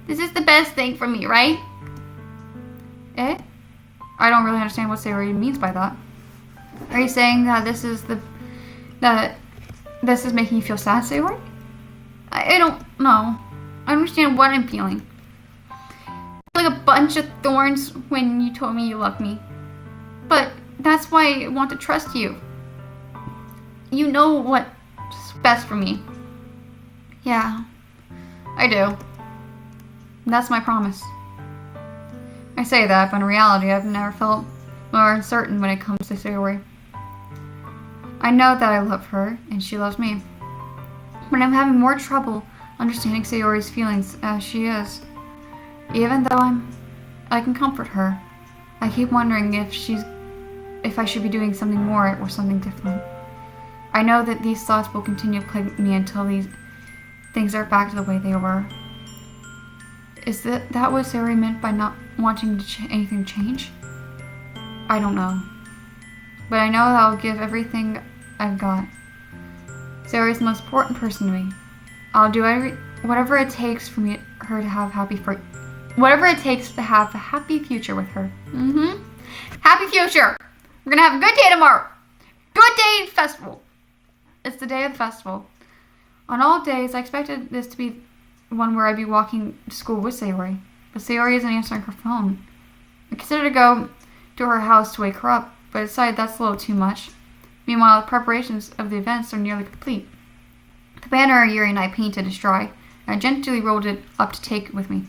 this is the best thing for me, right? Eh? I don't really understand what Sayori means by that. Are you saying that this is making you feel sad, Sayori? I don't know. I don't understand what I'm feeling. Like a bunch of thorns when you told me you loved me. But that's why I want to trust you. You know what's best for me. Yeah, I do. That's my promise. I say that, but in reality, I've never felt more uncertain when it comes to Sayori. I know that I love her, and she loves me. But I'm having more trouble understanding Sayori's feelings as she is. Even though I can comfort her, I keep wondering if I should be doing something more or something different. I know that these thoughts will continue to plague me until these things are back to the way they were. Is that what Sayori meant by not wanting anything to change? I don't know. But I know that I'll give everything I've got. Sayori's the most important person to me. I'll do whatever it takes for her to have whatever it takes to have a happy future with her. Happy future! We're gonna have a good day tomorrow! Good day festival! It's the day of the festival. On all days, I expected this to be one where I'd be walking to school with Sayori, but Sayori isn't answering her phone. I considered to go to her house to wake her up, but I decided that's a little too much. Meanwhile, the preparations of the events are nearly complete. The banner Yuri and I painted is dry, and I gently rolled it up to take it with me.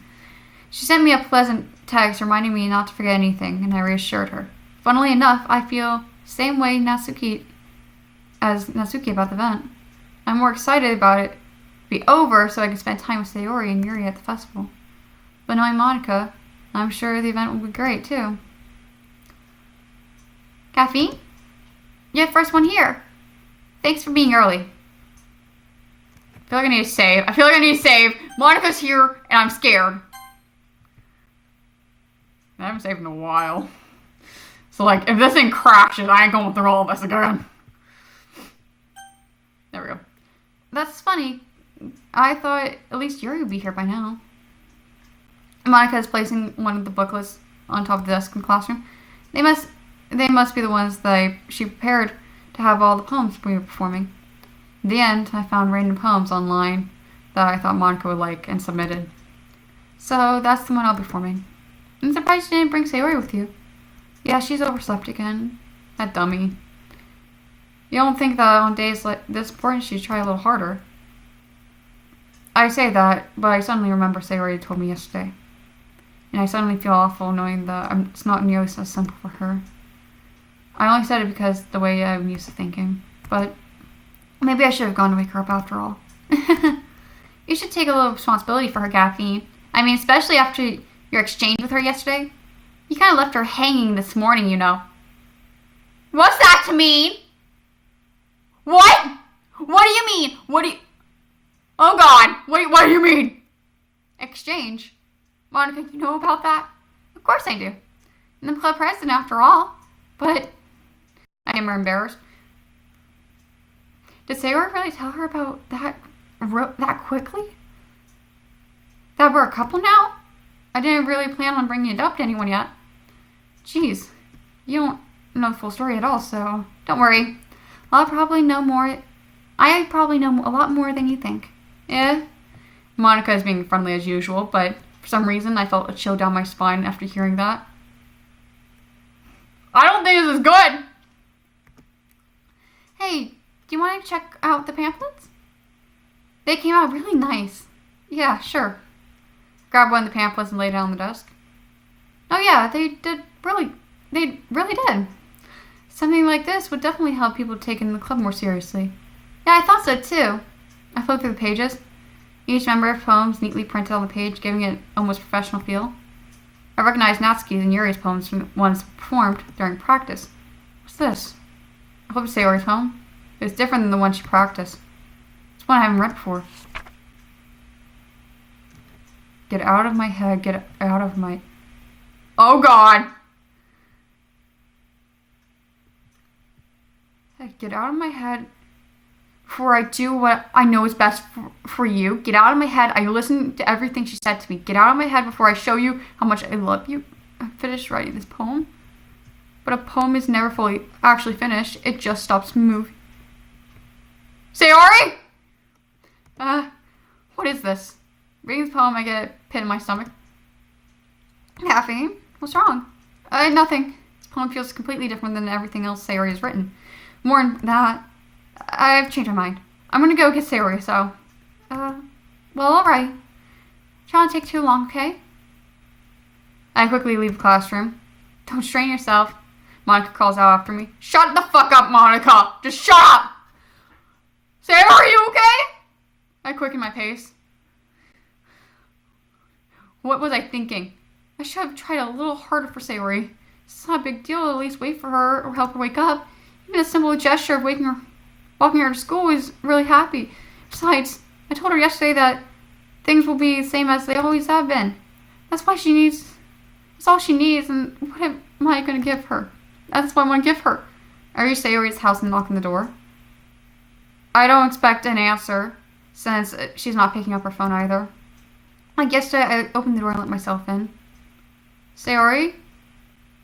She sent me a pleasant text reminding me not to forget anything, and I reassured her. Funnily enough, I feel the same way as Natsuki about the event. I'm more excited about it be over so I can spend time with Sayori and Yuri at the festival. But knowing Monica, I'm sure the event will be great too. Caffeine? You're the first one here. Thanks for being early. I feel like I need to save. Monica's here and I'm scared. I haven't saved in a while. So like, if this thing crashes, I ain't going through all of this again. There we go. That's funny. I thought at least Yuri would be here by now. Monica is placing one of the booklets on top of the desk in the classroom. They must be the ones that she prepared to have all the poems we were performing. In the end, I found random poems online that I thought Monica would like and submitted. So that's the one I'll be performing. I'm surprised you didn't bring Sayori with you. Yeah, she's overslept again. That dummy. You don't think that on days like this important she'd try a little harder? I say that, but I suddenly remember Sayori told me yesterday. And I suddenly feel awful knowing that it's not nearly so simple for her. I only said it because the way I'm used to thinking. But maybe I should have gone to wake her up after all. You should take a little responsibility for her, Caffeine. I mean, especially after your exchange with her yesterday. You kind of left her hanging this morning, you know. What's that to mean? What? What do you mean? Oh God, what do you mean? Exchange? Monica, you know about that? Of course I do. I'm the club president after all. But I am embarrassed. Did Sayori really tell her about that quickly? That we're a couple now? I didn't really plan on bringing it up to anyone yet. Jeez, you don't know the full story at all, so don't worry. I probably know a lot more than you think. Yeah. Monica is being friendly as usual, but For some reason, I felt a chill down my spine after hearing that. I don't think this is good! Hey, do you want to check out the pamphlets? They came out really nice. Yeah, sure. Grabbed one of the pamphlets and laid it on the desk. Oh yeah, they really did. Something like this would definitely help people take in the club more seriously. Yeah, I thought so too. I flipped through the pages. Each member's poems neatly printed on the page, giving it an almost professional feel. I recognized Natsuki's and Yuri's poems from the ones performed during practice. What's this? I flipped to Sayori's poem. It was different than the one she practiced. It's one I haven't read before. Get out of my head, get out of my... Oh God! Get out of my head before I do what I know is best for you. Get out of my head. I listened to everything she said to me. Get out of my head before I show you how much I love you. I finished writing this poem. But a poem is never fully actually finished. It just stops moving. Sayori! What is this? Reading this poem, I get a pit in my stomach. Caffeine? What's wrong? Nothing. This poem feels completely different than everything else Sayori has written. More than that, I've changed my mind. I'm gonna go get Sayori, so... well, alright. Try not to take too long, okay? I quickly leave the classroom. Don't strain yourself. Monica calls out after me. Shut the fuck up, Monica! Just shut up! Sayori, are you okay? I quicken my pace. What was I thinking? I should have tried a little harder for Sayori. It's not a big deal to at least wait for her or help her wake up. Even a simple gesture of walking her to school is really happy. Besides, I told her yesterday that things will be the same as they always have been. That's all she needs, and what am I going to give her? That's what I want to give her. I reach Sayori's house and knock on the door. I don't expect an answer, since she's not picking up her phone either. Like yesterday, I opened the door and let myself in. Sayori?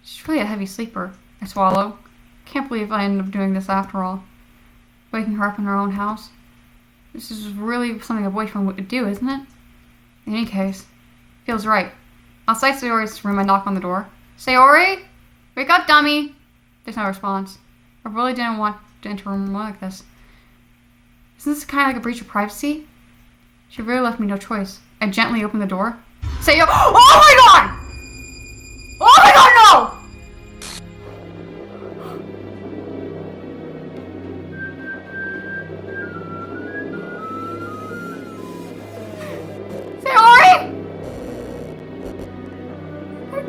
She's really a heavy sleeper. I swallow. Can't believe I ended up doing this after all. Waking her up in her own house. This is really something a boyfriend would do, isn't it? In any case, feels right. Outside Sayori's room, I knock on the door. Sayori? Wake up, dummy! There's no response. I really didn't want to enter a room like this. Isn't this kind of like a breach of privacy? She really left me no choice. I gently opened the door. Sayori! Oh my God! Oh my God, no!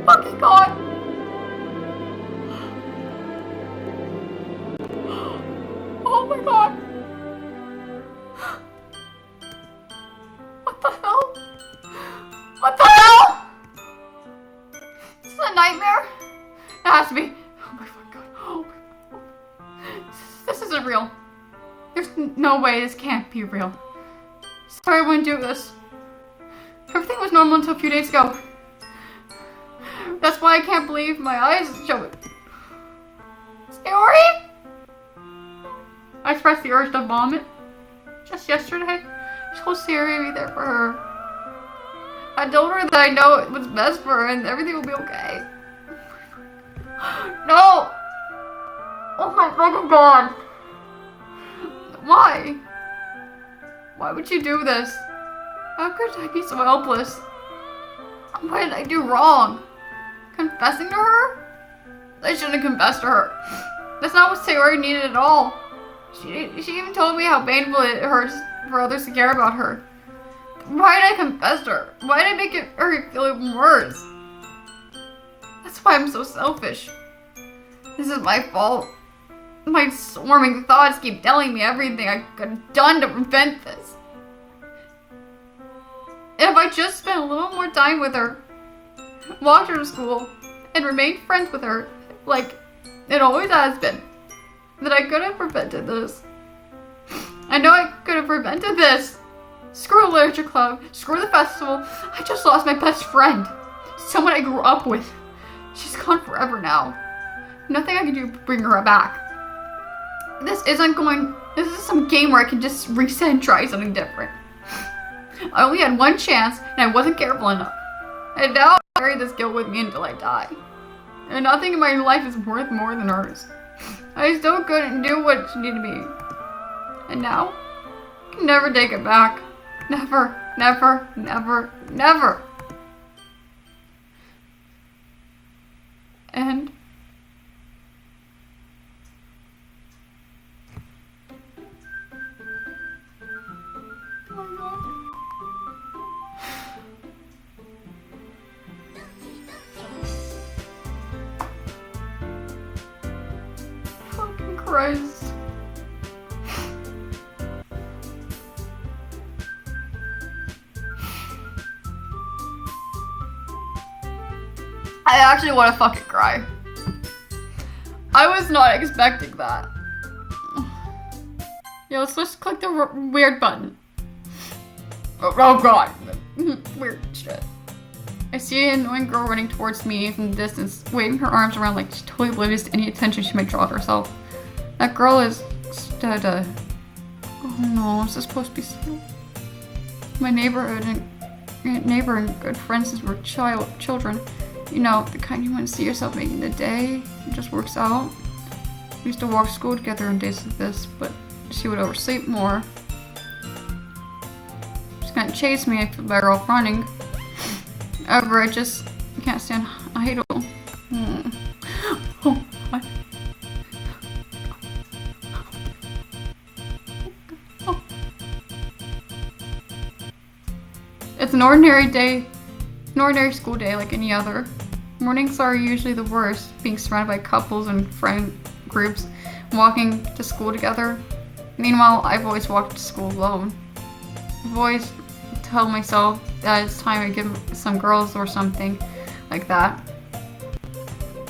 Fucking God! Oh my God! What the hell? What the hell? Is this a nightmare? It has to be. Oh my fucking God! Oh my God. This isn't real. There's no way this can't be real. Sorry I wouldn't do this. Everything was normal until a few days ago. That's why I can't believe my eyes show it. Sayori? I expressed the urge to vomit. Just yesterday, I told Sayori to be there for her. I told her that I know it was best for her and everything will be okay. No! Oh my fucking God! Why? Why would you do this? How could I be so helpless? What did I do wrong? Confessing to her? I shouldn't have confessed to her. That's not what Sayori needed at all. She even told me how painful it hurts for others to care about her. Why did I confess to her? Why did I make her feel even worse? That's why I'm so selfish. This is my fault. My swarming thoughts keep telling me everything I could have done to prevent this. If I just spent a little more time with her, walked her to school, and remained friends with her, like it always has been, then I could have prevented this. I know I could have prevented this. Screw the literature club, screw the festival. I just lost my best friend. Someone I grew up with. She's gone forever now. Nothing I can do to bring her back. This isn't some game where I can just reset and try something different. I only had one chance, and I wasn't careful enough. And now I carry this guilt with me until I die. And nothing in my life is worth more than hers. I still couldn't do what she needed me. And now, I can never take it back. Never, never, never, never. And oh my god. Fucking Christ. I actually want to fucking cry. I was not expecting that. Yeah, let's just click the weird button. Oh god. Weird shit. I see an annoying girl running towards me from the distance, waving her arms around like she's totally oblivious to any attention she might draw to herself. That girl is Stada. Oh no, is this supposed to be still? My neighbor and good friends since we were children. You know, the kind you want to see yourself making the day. It just works out. We used to walk to school together on days like this, but she would oversleep more. She's gonna chase me. I feel better off running. However, I just can't stand idle. Oh, what? Oh. It's an ordinary day. An ordinary school day like any other. Mornings are usually the worst, being surrounded by couples and friend groups, walking to school together. Meanwhile, I've always walked to school alone. I've always told myself that it's time to give some girls or something like that.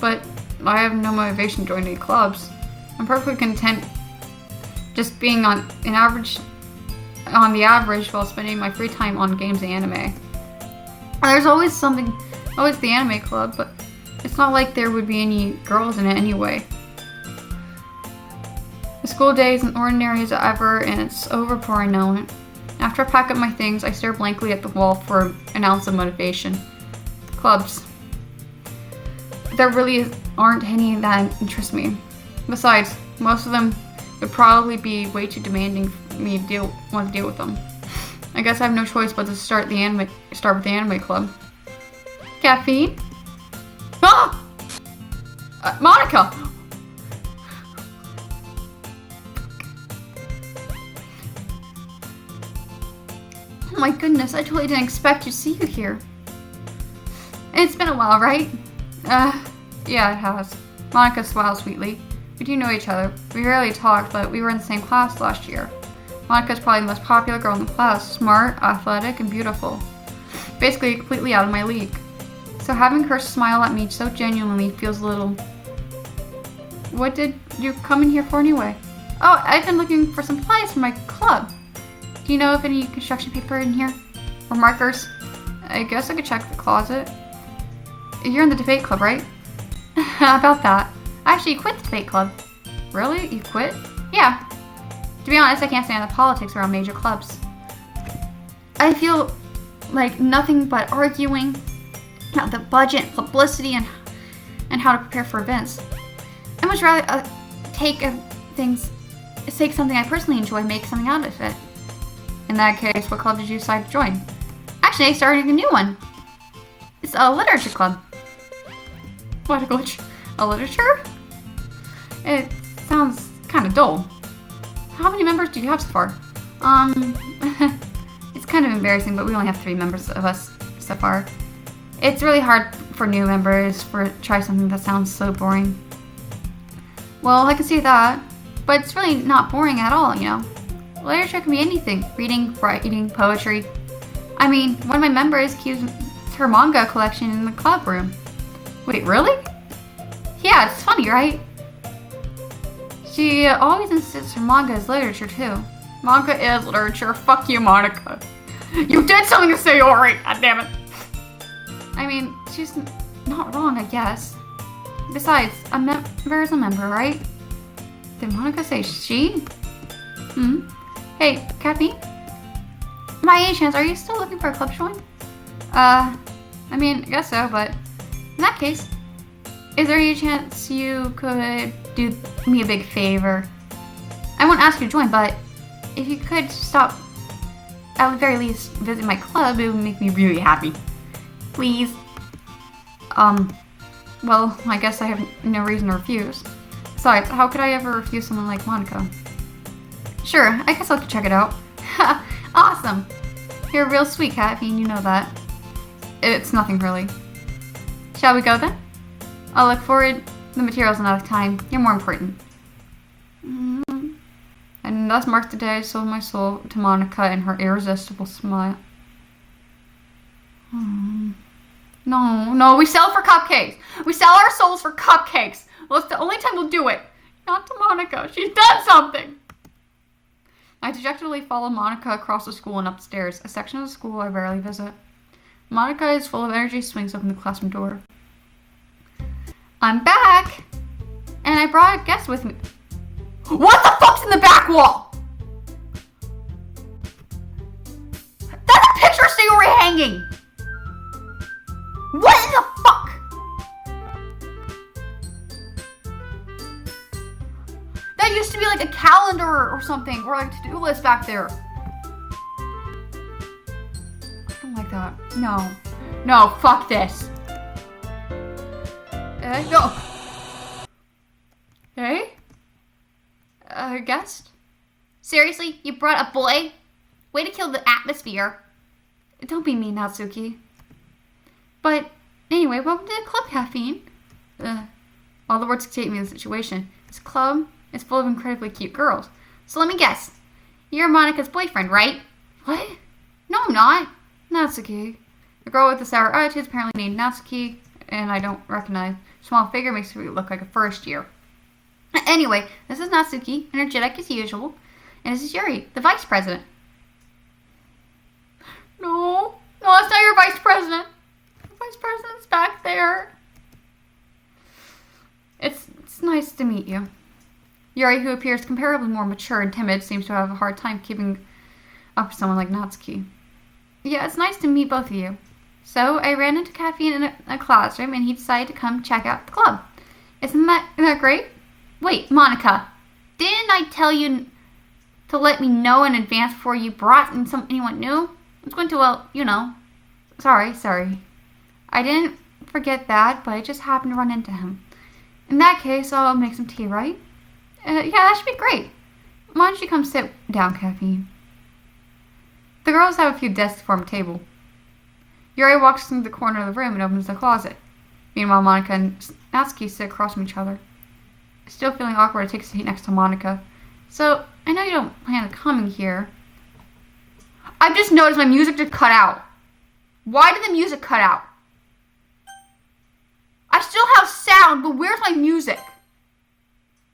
But I have no motivation to join any clubs. I'm perfectly content just being on the average while spending my free time on games and anime. There's always the anime club, but it's not like there would be any girls in it anyway. The school day is as ordinary as ever, and it's over before I know it. After I pack up my things, I stare blankly at the wall for an ounce of motivation. Clubs. There really aren't any that interest me. Besides, most of them would probably be way too demanding for me to want to deal with them. I guess I have no choice but to start with the anime club. Caffeine? Ah! Monica! Oh my goodness, I totally didn't expect to see you here. It's been a while, right? Yeah, it has. Monica smiled sweetly. We do know each other. We rarely talked, but we were in the same class last year. Monica's probably the most popular girl in the class, smart, athletic, and beautiful. Basically, completely out of my league. So having her smile at me so genuinely feels a little... What did you come in here for anyway? Oh, I've been looking for supplies for my club. Do you know of any construction paper in here? Or markers? I guess I could check the closet. You're in the debate club, right? About that. I actually quit the debate club. Really? You quit? Yeah. To be honest, I can't stand the politics around major clubs. I feel like nothing but arguing about the budget, publicity, and how to prepare for events. I much rather take something I personally enjoy, make something out of it. In that case, what club did you decide to join? Actually, I started a new one. It's a literature club. What, a glitch? A literature? It sounds kind of dull. How many members do you have so far? It's kind of embarrassing, but we only have 3 members of us so far. It's really hard for new members to try something that sounds so boring. Well, I can see that, but it's really not boring at all, you know. Literature can be anything. Reading, writing, poetry. I mean, one of my members keeps her manga collection in the club room. Wait, really? Yeah, it's funny, right? She always insists her manga is literature, too. Manga is literature. Fuck you, Monica. You did something to say alright, god damn it. I mean, she's not wrong, I guess. Besides, a member is a member, right? Did Monica say she? Hey, Cappy? By any chance, are you still looking for a club join? I mean, I guess so, but in that case, is there any chance you could do me a big favor? I won't ask you to join, but if you could stop, at the very least, visit my club, it would make me really happy. Please. Well, I guess I have no reason to refuse. Besides, how could I ever refuse someone like Monica? Sure, I guess I'll check it out. Ha! Awesome! You're real sweet, Caffeine, you know that. It's nothing really. Shall we go then? I'll look forward to the materials another time. You're more important. And thus marks the day I sold my soul to Monica and her irresistible smile. No, we sell for cupcakes. We sell our souls for cupcakes. Well, it's the only time we'll do it. Not to Monica. She's done something. I dejectedly follow Monica across the school and upstairs, a section of the school I rarely visit. Monica is full of energy, swings open the classroom door. I'm back! And I brought a guest with me. What the fuck's in the back wall? That's a picture of Sayori hanging! What in the fuck? That used to be like a calendar or something, or like a to-do list back there. I don't like that. No, fuck this. No. Hey? Guest? Seriously? You brought a boy? Way to kill the atmosphere. Don't be mean, Natsuki. But, anyway, welcome to the club, Caffeine. All the words dictate me the situation. This club is full of incredibly cute girls. So let me guess. You're Monica's boyfriend, right? What? No, I'm not. Natsuki. The girl with the sour attitude is apparently named Natsuki, and I don't recognize. Small figure makes her look like a first year. Anyway, this is Natsuki, energetic as usual, and this is Yuri, the vice president. No, that's not your vice president. The vice president's back there. It's nice to meet you. Yuri, who appears comparably more mature and timid, seems to have a hard time keeping up with someone like Natsuki. Yeah, it's nice to meet both of you. So, I ran into Caffeine in a classroom, and he decided to come check out the club. Isn't that great? Wait, Monica, didn't I tell you to let me know in advance before you brought in anyone new? I was going to, well, you know. Sorry. I didn't forget that, but I just happened to run into him. In that case, I'll make some tea, right? Yeah, that should be great. Why don't you come sit down, Caffeine? The girls have a few desks to form a table. Yuri walks through the corner of the room and opens the closet. Meanwhile, Monica and Natsuki sit across from each other. Still feeling awkward, I take a seat next to Monica. So, I know you don't plan on coming here. I've just noticed my music just cut out. Why did the music cut out? I still have sound, but where's my music?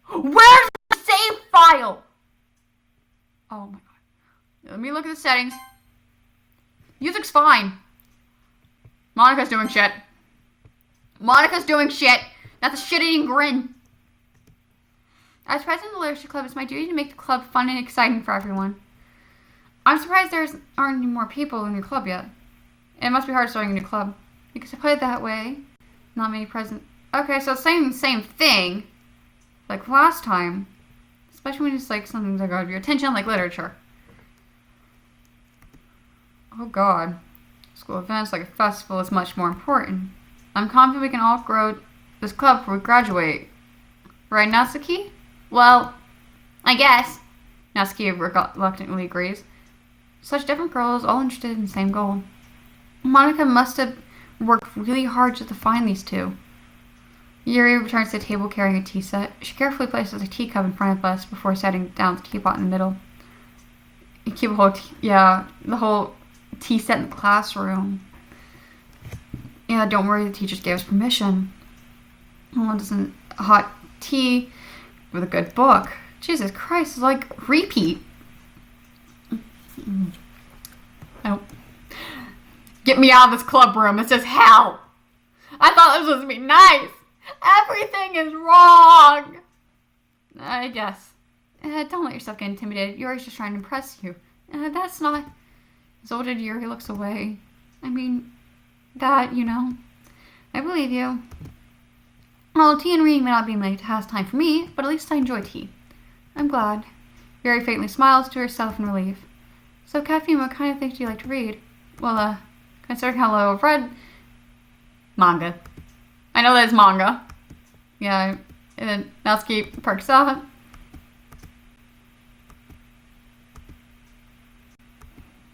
Where's the save file? Oh my god. Let me look at the settings. Music's fine. Monica's doing shit. That's a shit-eating grin. As president of the Literature Club, it's my duty to make the club fun and exciting for everyone. I'm surprised there aren't any more people in your club yet. It must be hard starting a new club. Because I put it that way, not many present. Okay, so same thing, like last time. Especially when it's like something that got your attention, like literature. Oh god. School events like a festival is much more important. I'm confident we can all grow this club before we graduate. Right, Natsuki? Well, I guess. Natsuki reluctantly agrees. Such different girls, all interested in the same goal. Monica must have worked really hard just to find these two. Yuri returns to the table carrying a tea set. She carefully places a teacup in front of us before setting down the teapot in the middle. You keep the whole tea set in the classroom. Yeah, don't worry, the teachers gave us permission. Well, doesn't hot tea with a good book. Jesus Christ, it's like repeat. Oh. Get me out of this club room. It's just hell. I thought this was supposed to be nice. Everything is wrong. I guess. Don't let yourself get intimidated. Yuri's just trying to impress you. That's not... Zoltan Yuri looks away. I mean, That, I believe you. Well, tea and reading may not be my pastime for me, but at least I enjoy tea. I'm glad. Yuri faintly smiles to herself in relief. So, Caffeine, what kind of things do you like to read? Well, considering how low I've read... Manga. I know that's manga. Yeah, and then Natsuki perks up.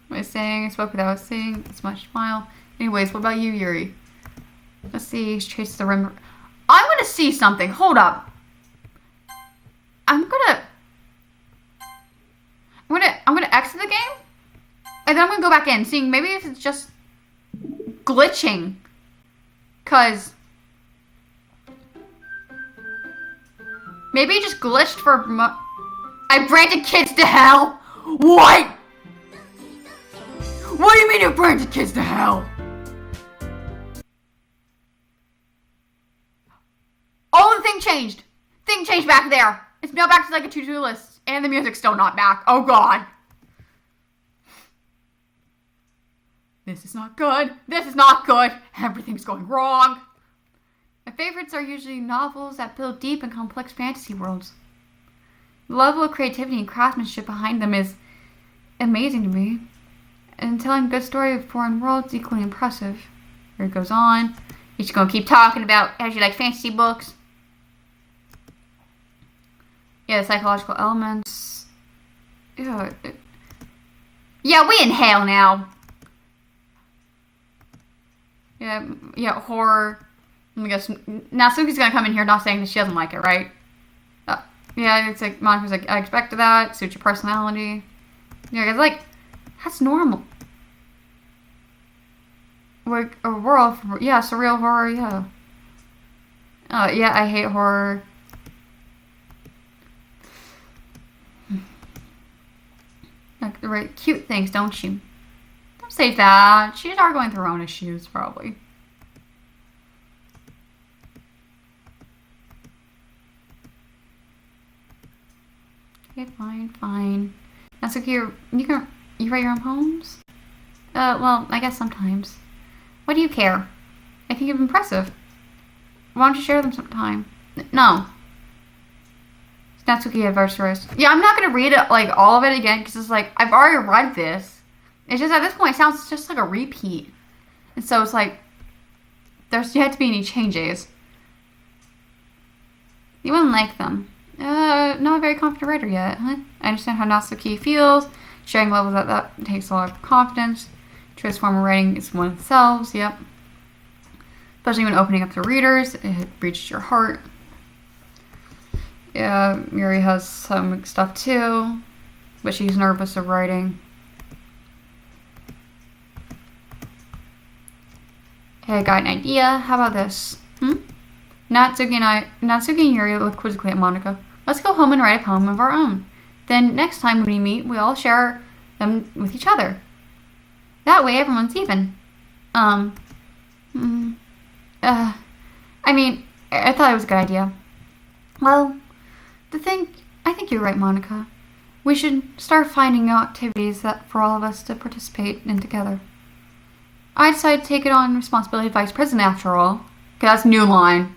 What I was saying, I spoke without saying, it's much smile. Anyways, what about you, Yuri? Let's see, she traces the rim. I'm gonna see something. Hold up. I'm gonna exit the game, and then I'm gonna go back in, seeing maybe if it's just glitching, cause maybe it just glitched for. I branded kids to hell. What? What do you mean you branded kids to hell? Oh, the thing changed. Thing changed back there. It's now back to like a to-do list. And the music's still not back. Oh, God. This is not good. This is not good. Everything's going wrong. My favorites are usually novels that build deep and complex fantasy worlds. The level of creativity and craftsmanship behind them is amazing to me. And telling a good story of foreign worlds is equally impressive. Here it goes on. You're just going to keep talking about how you like fantasy books. Yeah, the psychological elements. Yeah, we in hell now. Yeah, horror. I guess Natsuki's going to come in here not saying that she doesn't like it, right? Yeah, it's like, Monika's like, I expected that. Suits your personality. Yeah, it's like, that's normal. Like, a world, yeah, surreal horror, yeah. Yeah, I hate horror. Like, the right, cute things, don't you? Don't say that. She's are going through her own issues, probably. Okay, fine. That's okay. You write your own poems? Well, I guess sometimes. What do you care? I think you're impressive. Why don't you share them sometime? No. Natsuki adversaries. Yeah, I'm not gonna read it, like, all of it again, because it's like, I've already read this. It's just, at this point, it sounds just like a repeat. And so it's like, there's yet to be any changes. You wouldn't like them. Not a very confident writer yet, huh? I understand how Natsuki feels. Sharing levels that takes a lot of confidence. Transformer writing is one of themselves, yep. Especially when opening up to readers, it reaches your heart. Yeah, Yuri has some stuff too, but she's nervous of writing. Hey, I got an idea. How about this? Natsuki and Yuri look quizzically at Monika. Let's go home and write a poem of our own. Then next time when we meet, we all share them with each other. That way everyone's even. I thought it was a good idea. Well, I think you're right, Monika. We should start finding activities that for all of us to participate in together. I decided to take it on responsibility of vice president after all. Okay, that's a new line.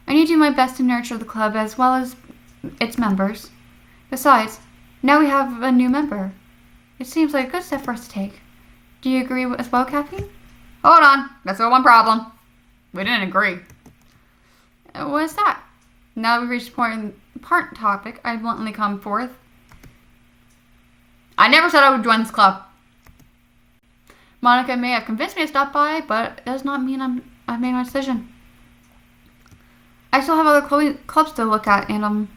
I need to do my best to nurture the club as well as its members. Besides, now we have a new member. It seems like a good step for us to take. Do you agree as well, Caffeine? Hold on. That's the one problem. We didn't agree. What is that? Now that we've reached the important topic, I bluntly come forth. I never said I would join this club. Monika may have convinced me to stop by, but it does not mean I've made my decision. I still have other clubs to look at, and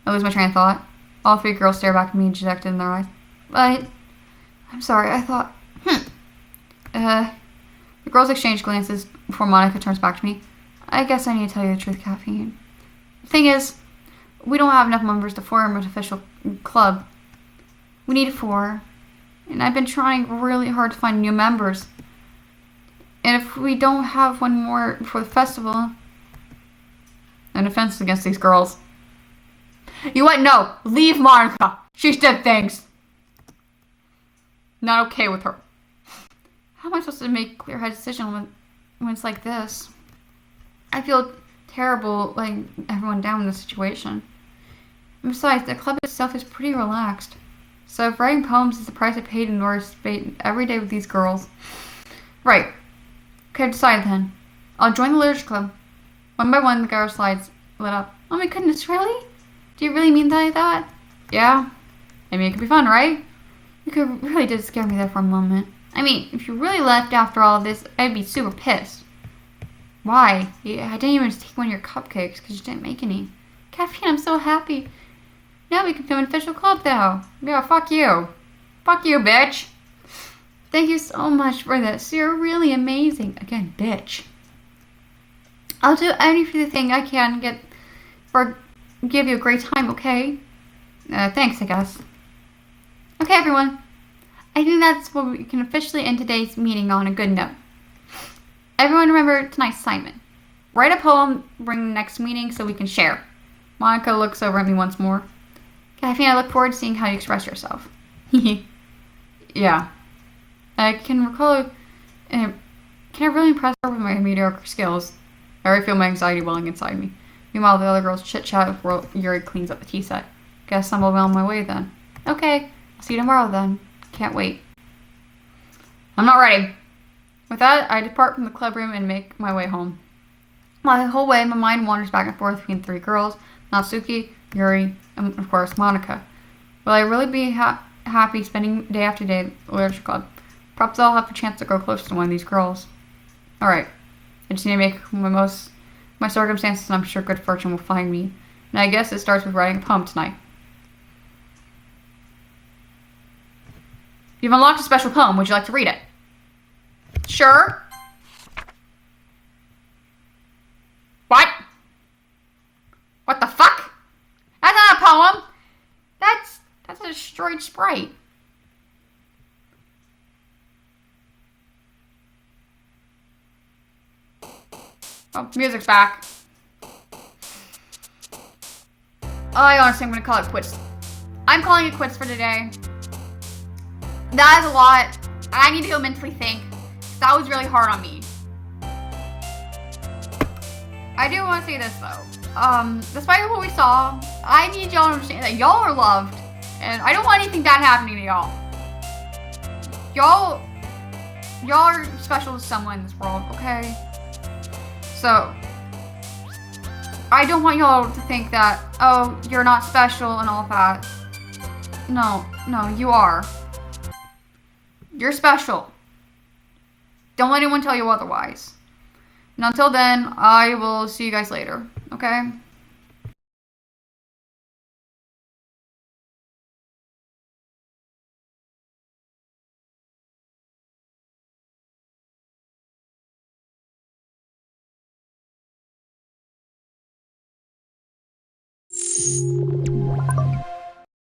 I lose my train of thought. All three girls stare back at me, dejected in their eyes. But I'm sorry, I thought... The girls exchange glances before Monika turns back to me. I guess I need to tell you the truth, Caffeine. The thing is, we don't have enough members to form an official club. We need 4. And I've been trying really hard to find new members. And if we don't have one more before the festival... An offense against these girls. You what? No! Leave Monika! She did things! Not okay with her. How am I supposed to make a clear-headed decision when it's like this? I feel terrible letting everyone down in this situation. And besides, the club itself is pretty relaxed. So if writing poems is the price I paid in order to spend every day with these girls. Right. Okay, I've decided then. I'll join the literature club. One by one, the girls' slides lit up. Oh my goodness, really? Do you really mean that? Yeah. I mean, it could be fun, right? You really did scare me there for a moment. I mean, if you really left after all of this, I'd be super pissed. Why? I didn't even take one of your cupcakes because you didn't make any. Caffeine, I'm so happy. Now we can film an official club, though. Yeah, fuck you. Fuck you, bitch. Thank you so much for this. You're really amazing. Again, bitch. I'll do anything I can give you a great time, okay? Thanks, I guess. Okay, everyone. I think that's what we can officially end today's meeting on a good note. Everyone remember tonight's assignment. Write a poem, bring the next meeting so we can share. Monica looks over at me once more. Caffeine, I look forward to seeing how you express yourself. Yeah. I can recall... Can I really impress her with my mediocre skills? I already feel my anxiety welling inside me. Meanwhile, the other girls chit-chat before Yuri cleans up the tea set. Guess I'm well on my way then. Okay, I'll see you tomorrow then. Can't wait. I'm not ready. With that, I depart from the club room and make my way home. The whole way, my mind wanders back and forth between three girls, Natsuki, Yuri, and of course, Monica. Will I really be happy spending day after day at the literature club? Perhaps I'll have a chance to grow close to one of these girls. Alright. I just need to make my circumstances, and I'm sure good fortune will find me. And I guess it starts with writing a poem tonight. You've unlocked a special poem. Would you like to read it? Sure. What? What the fuck? That's not a poem. That's a destroyed sprite. Oh, music's back. I honestly am gonna call it quits. I'm calling it quits for today. That is a lot. I need to go mentally think. That was really hard on me. I do want to say this though. Despite what we saw, I need y'all to understand that y'all are loved. And I don't want anything bad happening to y'all. Y'all are special to someone in this world, okay? So, I don't want y'all to think that, oh, you're not special and all that. No, you are. You're special. Don't let anyone tell you otherwise. And until then, I will see you guys later, okay?